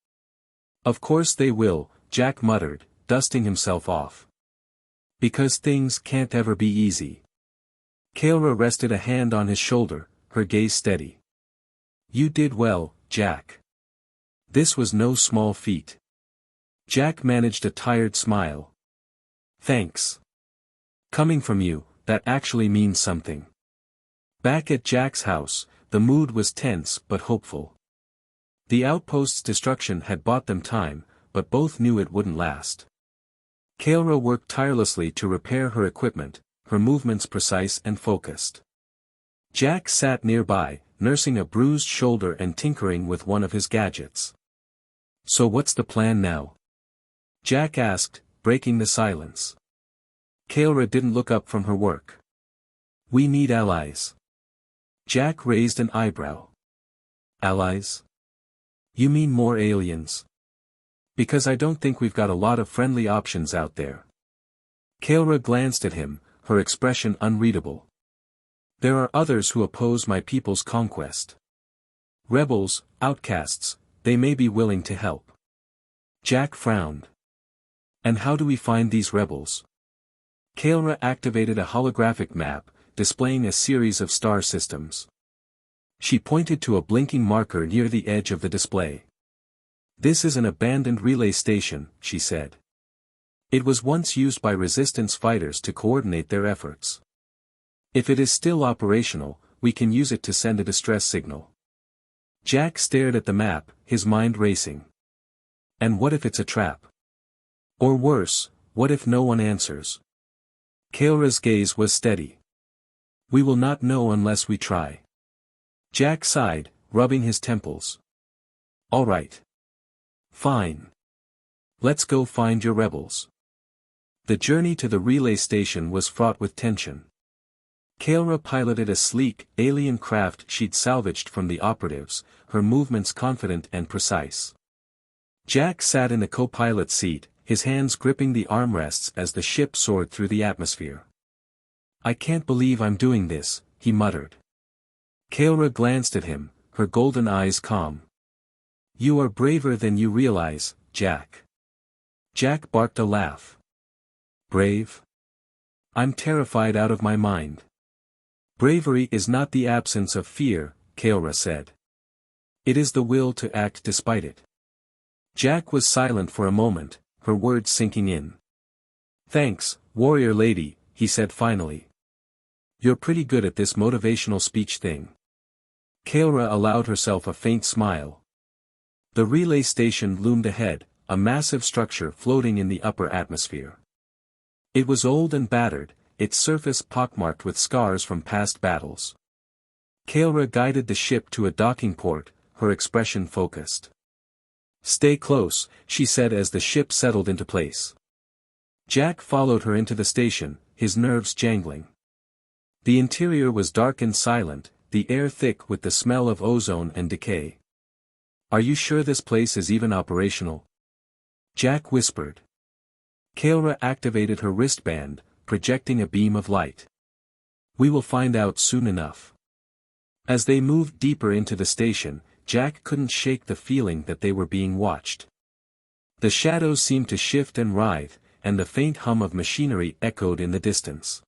Of course they will, Jack muttered, dusting himself off. Because things can't ever be easy. Kaora rested a hand on his shoulder, her gaze steady. You did well, Jack. This was no small feat. Jack managed a tired smile. Thanks. Coming from you, that actually means something. Back at Jack's house, the mood was tense but hopeful. The outpost's destruction had bought them time, but both knew it wouldn't last. Kaora worked tirelessly to repair her equipment, her movements precise and focused. Jack sat nearby, nursing a bruised shoulder and tinkering with one of his gadgets. So what's the plan now? Jack asked, breaking the silence. Kayla didn't look up from her work. We need allies. Jack raised an eyebrow. Allies? You mean more aliens? Because I don't think we've got a lot of friendly options out there. Kayla glanced at him, her expression unreadable. There are others who oppose my people's conquest. Rebels, outcasts, they may be willing to help. Jack frowned. And how do we find these rebels? Kayla activated a holographic map, displaying a series of star systems. She pointed to a blinking marker near the edge of the display. This is an abandoned relay station, she said. It was once used by resistance fighters to coordinate their efforts. If it is still operational, we can use it to send a distress signal. Jack stared at the map, his mind racing. And what if it's a trap? Or worse, what if no one answers? Kayla's gaze was steady. We will not know unless we try. Jack sighed, rubbing his temples. All right. Fine. Let's go find your rebels. The journey to the relay station was fraught with tension. Kayla piloted a sleek, alien craft she'd salvaged from the operatives, her movements confident and precise. Jack sat in the co-pilot seat, his hands gripping the armrests as the ship soared through the atmosphere. I can't believe I'm doing this, he muttered. Kayla glanced at him, her golden eyes calm. You are braver than you realize, Jack. Jack barked a laugh. Brave? I'm terrified out of my mind. Bravery is not the absence of fear, Kayla said. It is the will to act despite it. Jack was silent for a moment, her words sinking in. Thanks, warrior lady, he said finally. You're pretty good at this motivational speech thing. Kayla allowed herself a faint smile. The relay station loomed ahead, a massive structure floating in the upper atmosphere. It was old and battered, its surface pockmarked with scars from past battles. Kayla guided the ship to a docking port, her expression focused. Stay close, she said as the ship settled into place. Jack followed her into the station, his nerves jangling. The interior was dark and silent, the air thick with the smell of ozone and decay. Are you sure this place is even operational? Jack whispered. Kayla activated her wristband, projecting a beam of light. We will find out soon enough. As they moved deeper into the station, Jack couldn't shake the feeling that they were being watched. The shadows seemed to shift and writhe, and the faint hum of machinery echoed in the distance.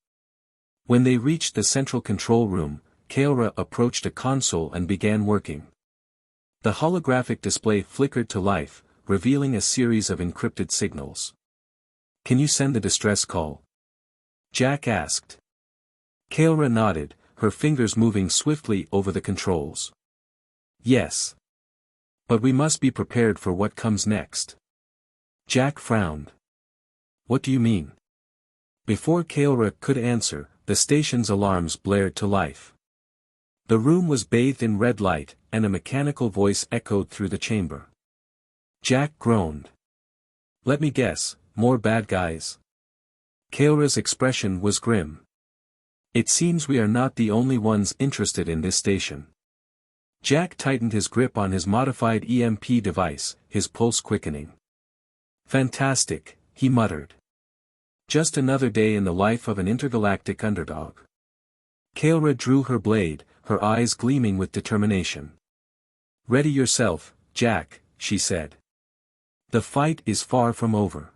When they reached the central control room, Kayla approached a console and began working. The holographic display flickered to life, revealing a series of encrypted signals. Can you send the distress call? Jack asked. Kayla nodded, her fingers moving swiftly over the controls. Yes. But we must be prepared for what comes next. Jack frowned. What do you mean? Before Kayla could answer, the station's alarms blared to life. The room was bathed in red light, and a mechanical voice echoed through the chamber. Jack groaned. Let me guess, more bad guys? Kayla's expression was grim. It seems we are not the only ones interested in this station. Jack tightened his grip on his modified EMP device, his pulse quickening. Fantastic, he muttered. Just another day in the life of an intergalactic underdog. Kayla drew her blade, her eyes gleaming with determination. Ready yourself, Jack, she said. The fight is far from over.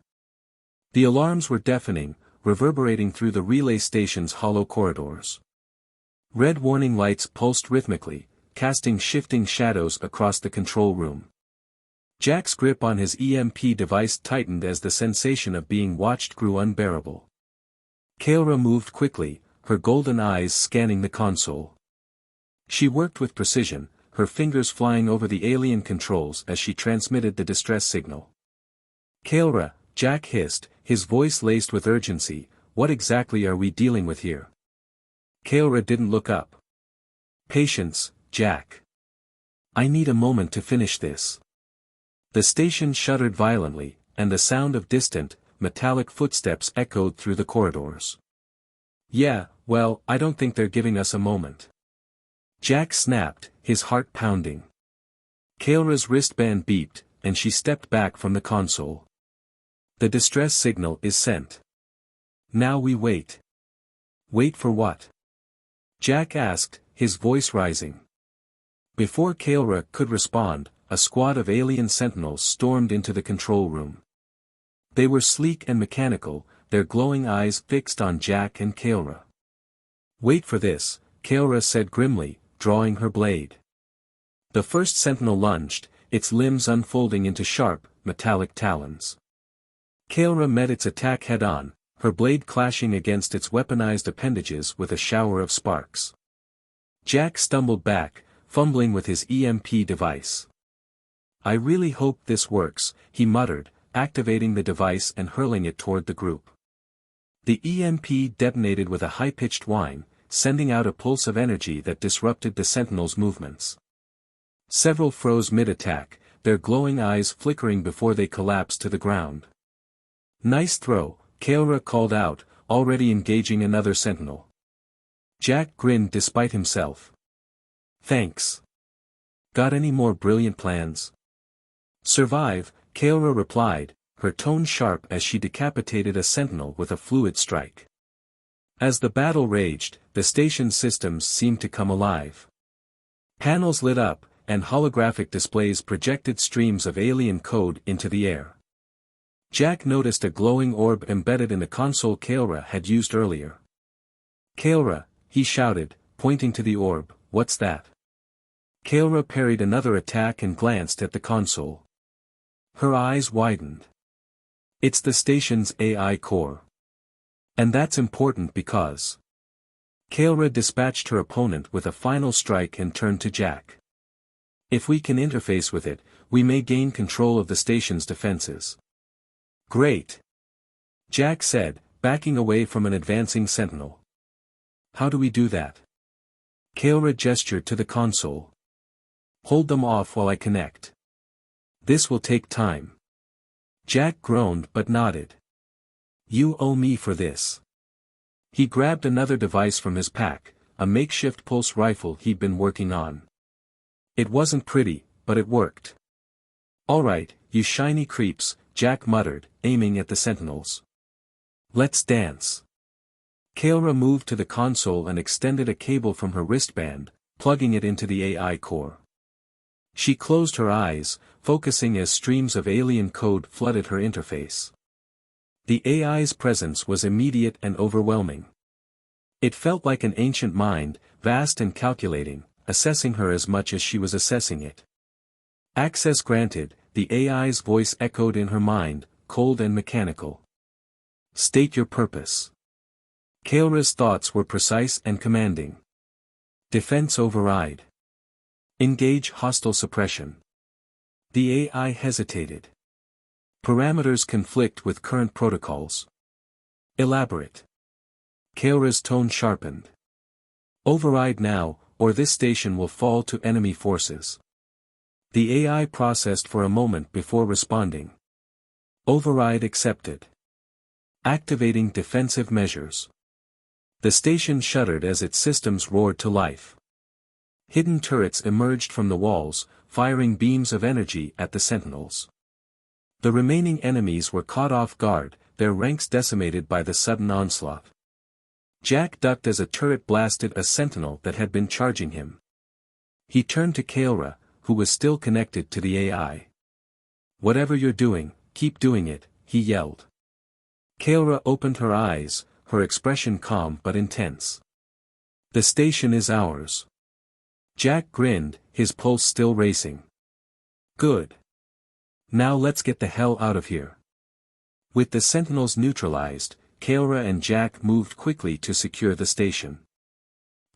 The alarms were deafening, reverberating through the relay station's hollow corridors. Red warning lights pulsed rhythmically, casting shifting shadows across the control room. Jack's grip on his EMP device tightened as the sensation of being watched grew unbearable. Kayla moved quickly, her golden eyes scanning the console. She worked with precision, her fingers flying over the alien controls as she transmitted the distress signal. Kayla, Jack hissed, his voice laced with urgency, what exactly are we dealing with here? Kayla didn't look up. Patience, Jack. I need a moment to finish this. The station shuddered violently, and the sound of distant, metallic footsteps echoed through the corridors. Yeah, well, I don't think they're giving us a moment. Jack snapped, his heart pounding. Kaelra's wristband beeped, and she stepped back from the console. The distress signal is sent. Now we wait. Wait for what? Jack asked, his voice rising. Before Kaelra could respond, a squad of alien sentinels stormed into the control room. They were sleek and mechanical, their glowing eyes fixed on Jack and Kaelra. Wait for this, Kaelra said grimly, drawing her blade. The first sentinel lunged, its limbs unfolding into sharp, metallic talons. Kaelra met its attack head-on, her blade clashing against its weaponized appendages with a shower of sparks. Jack stumbled back, fumbling with his EMP device. I really hope this works, he muttered, activating the device and hurling it toward the group. The EMP detonated with a high-pitched whine, sending out a pulse of energy that disrupted the sentinels' movements. Several froze mid-attack, their glowing eyes flickering before they collapsed to the ground. Nice throw, Kaelra called out, already engaging another sentinel. Jack grinned despite himself. Thanks. Got any more brilliant plans? Survive, Kaelra replied, her tone sharp as she decapitated a sentinel with a fluid strike. As the battle raged, the station's systems seemed to come alive. Panels lit up, and holographic displays projected streams of alien code into the air. Jack noticed a glowing orb embedded in the console Kaelra had used earlier. Kaelra, he shouted, pointing to the orb, what's that? Kaelra parried another attack and glanced at the console. Her eyes widened. It's the station's AI core. And that's important because... Kaelra dispatched her opponent with a final strike and turned to Jack. If we can interface with it, we may gain control of the station's defenses. Great. Jack said, backing away from an advancing sentinel. How do we do that? Kaelra gestured to the console. Hold them off while I connect. This will take time. Jack groaned but nodded. You owe me for this. He grabbed another device from his pack, a makeshift pulse rifle he'd been working on. It wasn't pretty, but it worked. All right, you shiny creeps, Jack muttered, aiming at the sentinels. Let's dance. Kaelra moved to the console and extended a cable from her wristband, plugging it into the AI core. She closed her eyes, focusing as streams of alien code flooded her interface. The AI's presence was immediate and overwhelming. It felt like an ancient mind, vast and calculating, assessing her as much as she was assessing it. Access granted, the AI's voice echoed in her mind, cold and mechanical. State your purpose. Kaelra's thoughts were precise and commanding. Defense override. Engage hostile suppression. The AI hesitated. Parameters conflict with current protocols. Elaborate. Kaelra's tone sharpened. Override now, or this station will fall to enemy forces. The AI processed for a moment before responding. Override accepted. Activating defensive measures. The station shuddered as its systems roared to life. Hidden turrets emerged from the walls, firing beams of energy at the sentinels. The remaining enemies were caught off guard, their ranks decimated by the sudden onslaught. Jack ducked as a turret blasted a sentinel that had been charging him. He turned to Kaelra, who was still connected to the AI. Whatever you're doing, keep doing it, he yelled. Kaelra opened her eyes, her expression calm but intense. The station is ours. Jack grinned, his pulse still racing. Good. Now let's get the hell out of here. With the sentinels neutralized, Kaelra and Jack moved quickly to secure the station.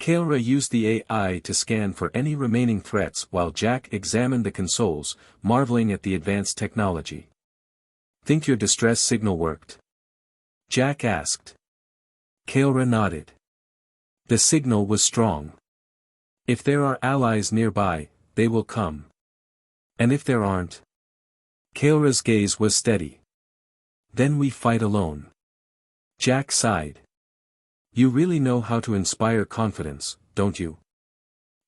Kaelra used the AI to scan for any remaining threats while Jack examined the consoles, marveling at the advanced technology. Think your distress signal worked? Jack asked. Kaelra nodded. The signal was strong. If there are allies nearby, they will come. And if there aren't? Kaora's gaze was steady. Then we fight alone. Jack sighed. You really know how to inspire confidence, don't you?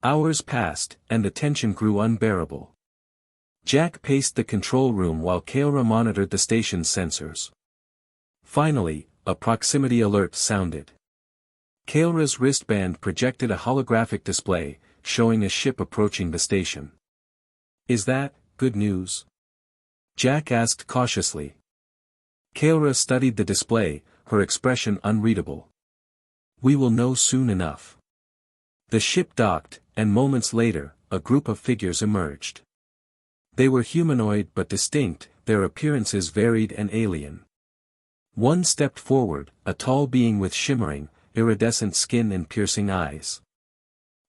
Hours passed, and the tension grew unbearable. Jack paced the control room while Kaora monitored the station's sensors. Finally, a proximity alert sounded. Kaora's wristband projected a holographic display, showing a ship approaching the station. Is that good news? Jack asked cautiously. Kaora studied the display, her expression unreadable. We will know soon enough. The ship docked, and moments later, a group of figures emerged. They were humanoid but distinct, their appearances varied and alien. One stepped forward, a tall being with shimmering, iridescent skin and piercing eyes.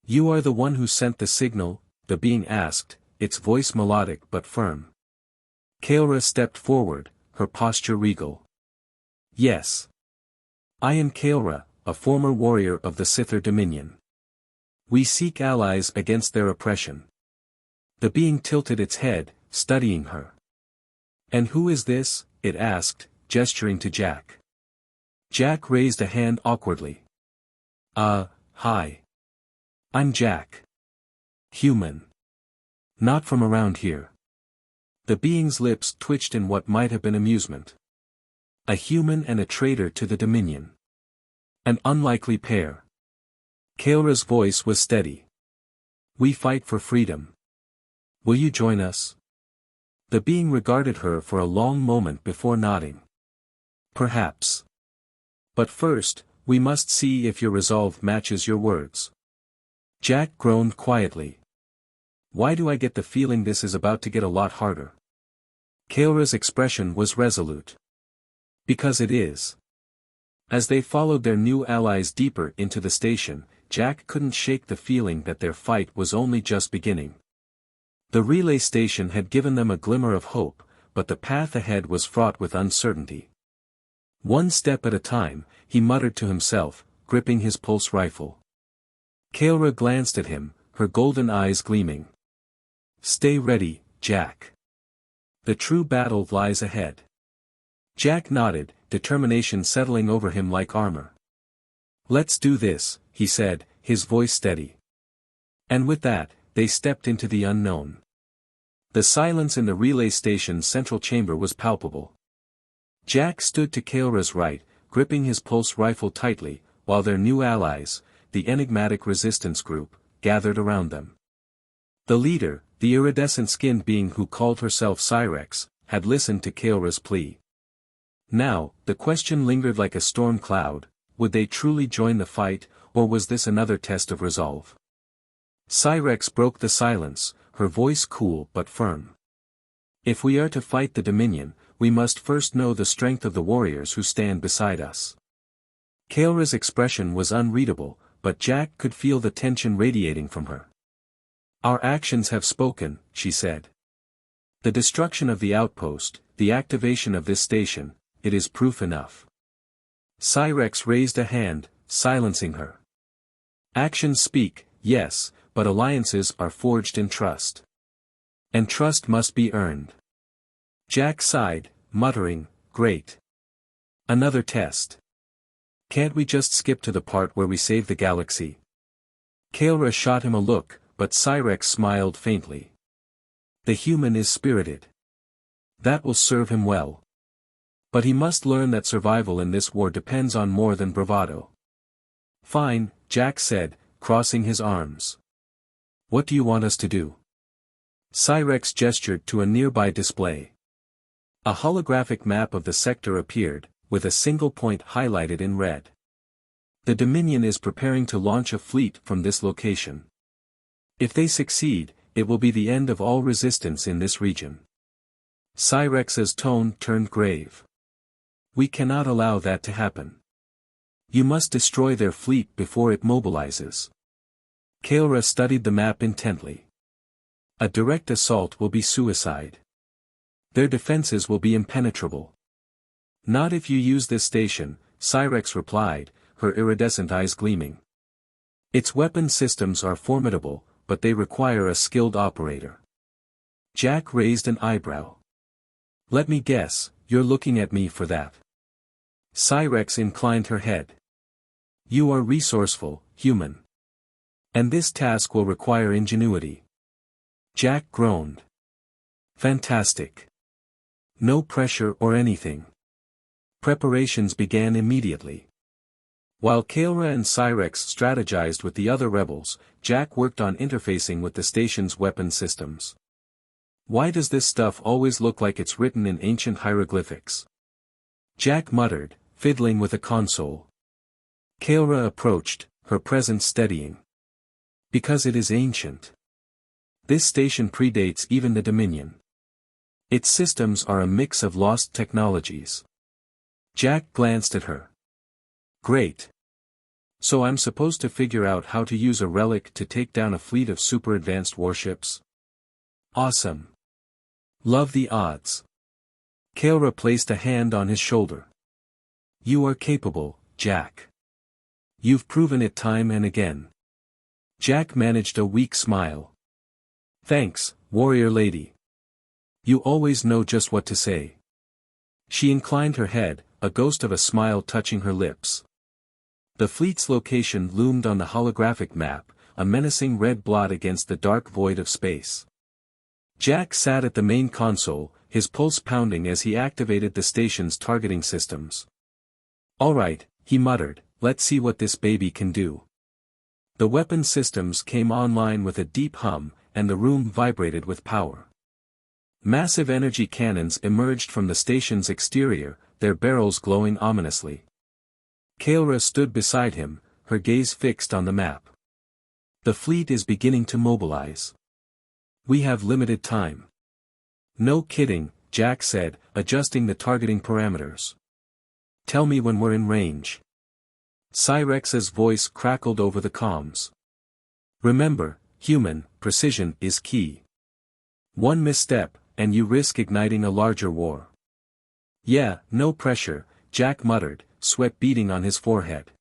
You are the one who sent the signal, the being asked, its voice melodic but firm. Kaora stepped forward, her posture regal. Yes. I am Kaora, a former warrior of the Sither Dominion. We seek allies against their oppression. The being tilted its head, studying her. And who is this? It asked, gesturing to Jack. Jack raised a hand awkwardly. Hi. I'm Jack. Human. Not from around here. The being's lips twitched in what might have been amusement. A human and a traitor to the Dominion. An unlikely pair. Kaora's voice was steady. We fight for freedom. Will you join us? The being regarded her for a long moment before nodding. Perhaps. But first, we must see if your resolve matches your words. Jack groaned quietly. Why do I get the feeling this is about to get a lot harder? Kaora's expression was resolute. Because it is. As they followed their new allies deeper into the station, Jack couldn't shake the feeling that their fight was only just beginning. The relay station had given them a glimmer of hope, but the path ahead was fraught with uncertainty. One step at a time, he muttered to himself, gripping his pulse rifle. Kaora glanced at him, her golden eyes gleaming. Stay ready, Jack. The true battle lies ahead. Jack nodded, determination settling over him like armor. Let's do this, he said, his voice steady. And with that, they stepped into the unknown. The silence in the relay station's central chamber was palpable. Jack stood to Kaora's right, gripping his pulse rifle tightly, while their new allies, the enigmatic resistance group, gathered around them. The leader, the iridescent-skinned being who called herself Cyrex, had listened to Kaora's plea. Now, the question lingered like a storm cloud, would they truly join the fight, or was this another test of resolve? Cyrex broke the silence, her voice cool but firm. If we are to fight the Dominion, we must first know the strength of the warriors who stand beside us. Kaora's expression was unreadable, but Jack could feel the tension radiating from her. Our actions have spoken, she said. The destruction of the outpost, the activation of this station, it is proof enough. Cyrex raised a hand, silencing her. Actions speak, yes, but alliances are forged in trust. And trust must be earned. Jack sighed, muttering, great. Another test. Can't we just skip to the part where we save the galaxy? Kaora shot him a look, but Cyrex smiled faintly. The human is spirited. That will serve him well. But he must learn that survival in this war depends on more than bravado. Fine, Jack said, crossing his arms. What do you want us to do? Cyrex gestured to a nearby display. A holographic map of the sector appeared, with a single point highlighted in red. The Dominion is preparing to launch a fleet from this location. If they succeed, it will be the end of all resistance in this region. Cyrex's tone turned grave. We cannot allow that to happen. You must destroy their fleet before it mobilizes. Kaora studied the map intently. A direct assault will be suicide. Their defenses will be impenetrable. Not if you use this station, Cyrex replied, her iridescent eyes gleaming. Its weapon systems are formidable, but they require a skilled operator. Jack raised an eyebrow. Let me guess, you're looking at me for that. Cyrex inclined her head. You are resourceful, human. And this task will require ingenuity. Jack groaned. Fantastic. No pressure or anything. Preparations began immediately. While Kaelra and Cyrex strategized with the other rebels, Jack worked on interfacing with the station's weapon systems. Why does this stuff always look like it's written in ancient hieroglyphics? Jack muttered, fiddling with a console. Kaelra approached, her presence steadying. Because it is ancient. This station predates even the Dominion. Its systems are a mix of lost technologies. Jack glanced at her. Great. So I'm supposed to figure out how to use a relic to take down a fleet of super-advanced warships? Awesome. Love the odds. Kaelra placed a hand on his shoulder. You are capable, Jack. You've proven it time and again. Jack managed a weak smile. Thanks, warrior lady. You always know just what to say. She inclined her head, a ghost of a smile touching her lips. The fleet's location loomed on the holographic map, a menacing red blot against the dark void of space. Jack sat at the main console, his pulse pounding as he activated the station's targeting systems. All right, he muttered, let's see what this baby can do. The weapon systems came online with a deep hum, and the room vibrated with power. Massive energy cannons emerged from the station's exterior, their barrels glowing ominously. Kaelra stood beside him, her gaze fixed on the map. The fleet is beginning to mobilize. We have limited time. No kidding, Jack said, adjusting the targeting parameters. Tell me when we're in range. Cyrex's voice crackled over the comms. Remember, human, precision is key. One misstep, and you risk igniting a larger war. Yeah, no pressure, Jack muttered, sweat beading on his forehead.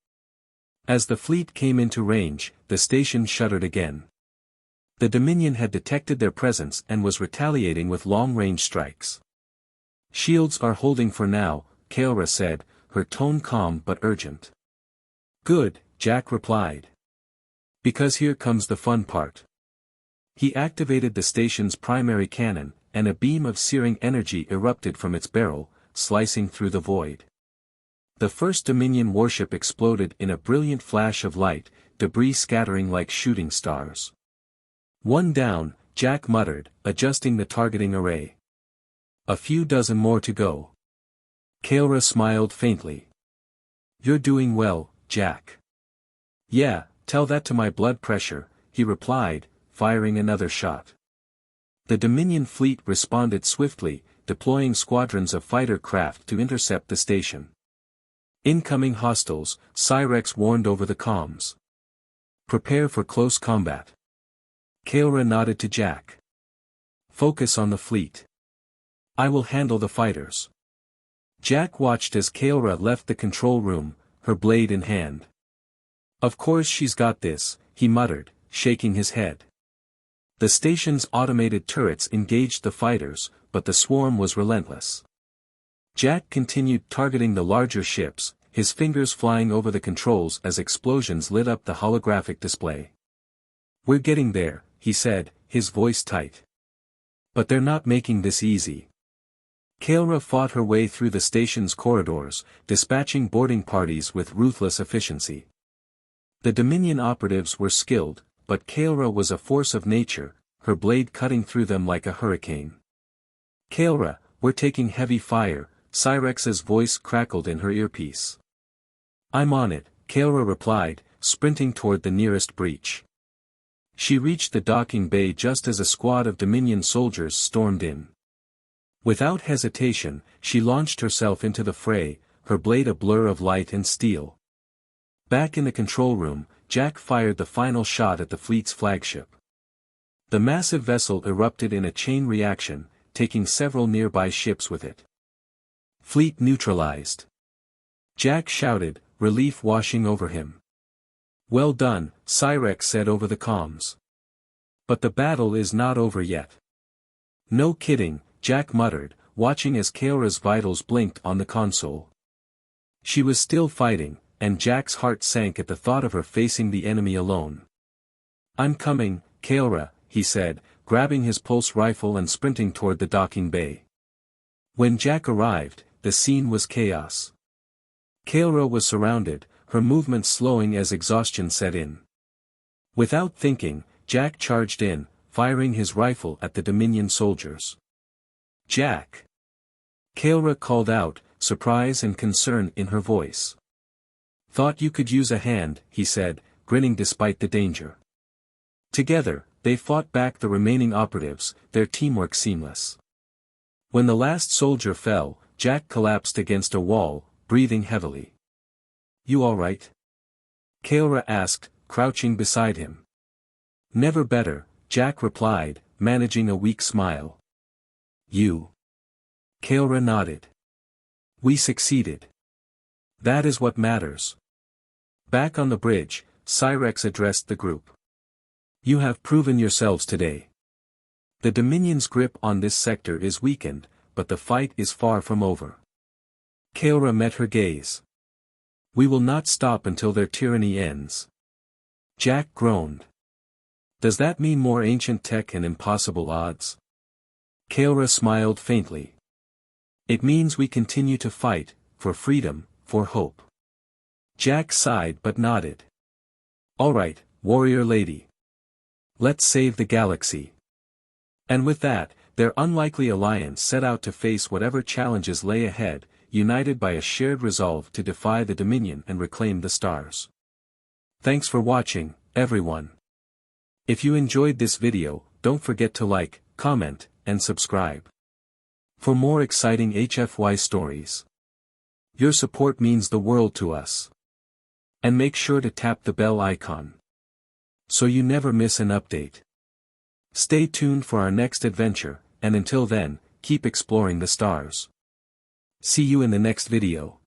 As the fleet came into range, the station shuddered again. The Dominion had detected their presence and was retaliating with long-range strikes. Shields are holding for now, Kaelra said, her tone calm but urgent. Good, Jack replied. Because here comes the fun part. He activated the station's primary cannon, and a beam of searing energy erupted from its barrel, slicing through the void. The first Dominion warship exploded in a brilliant flash of light, debris scattering like shooting stars. One down, Jack muttered, adjusting the targeting array. A few dozen more to go. Kaelra smiled faintly. You're doing well, Jack. Yeah, tell that to my blood pressure, he replied, firing another shot. The Dominion fleet responded swiftly, deploying squadrons of fighter craft to intercept the station. Incoming hostiles, Cyrex warned over the comms. Prepare for close combat. Kaelra nodded to Jack. Focus on the fleet. I will handle the fighters. Jack watched as Kaelra left the control room, her blade in hand. Of course she's got this, he muttered, shaking his head. The station's automated turrets engaged the fighters, but the swarm was relentless. Jack continued targeting the larger ships, his fingers flying over the controls as explosions lit up the holographic display. We're getting there, he said, his voice tight. But they're not making this easy. Kaelra fought her way through the station's corridors, dispatching boarding parties with ruthless efficiency. The Dominion operatives were skilled, but Kaelra was a force of nature, her blade cutting through them like a hurricane. Kaelra, we're taking heavy fire, Cyrex's voice crackled in her earpiece. I'm on it, Kaelra replied, sprinting toward the nearest breach. She reached the docking bay just as a squad of Dominion soldiers stormed in. Without hesitation, she launched herself into the fray, her blade a blur of light and steel. Back in the control room, Jack fired the final shot at the fleet's flagship. The massive vessel erupted in a chain reaction, taking several nearby ships with it. Fleet neutralized. Jack shouted, relief washing over him. Well done, Cyrex said over the comms. But the battle is not over yet. No kidding, Jack muttered, watching as Kaora's vitals blinked on the console. She was still fighting, and Jack's heart sank at the thought of her facing the enemy alone. "I'm coming, Kaora," he said, grabbing his pulse rifle and sprinting toward the docking bay. When Jack arrived, the scene was chaos. Kaora was surrounded, her movements slowing as exhaustion set in. Without thinking, Jack charged in, firing his rifle at the Dominion soldiers. "Jack!" Kaora called out, surprise and concern in her voice. "Thought you could use a hand," he said, grinning despite the danger. Together, they fought back the remaining operatives, their teamwork seamless. When the last soldier fell, Jack collapsed against a wall, breathing heavily. "You all right?" Kaora asked, crouching beside him. "Never better," Jack replied, managing a weak smile. "You?" Kaora nodded. "We succeeded. That is what matters." Back on the bridge, Cyrex addressed the group. "You have proven yourselves today. The Dominion's grip on this sector is weakened, but the fight is far from over." Kaora met her gaze. "We will not stop until their tyranny ends." Jack groaned. "Does that mean more ancient tech and impossible odds?" Kaora smiled faintly. "It means we continue to fight, for freedom, for hope." Jack sighed but nodded. "All right, warrior lady. Let's save the galaxy." And with that, their unlikely alliance set out to face whatever challenges lay ahead, united by a shared resolve to defy the Dominion and reclaim the stars. Thanks for watching, everyone. If you enjoyed this video, don't forget to like, comment, and subscribe. For more exciting HFY stories. Your support means the world to us. And make sure to tap the bell icon, so you never miss an update. Stay tuned for our next adventure, and until then, keep exploring the stars. See you in the next video.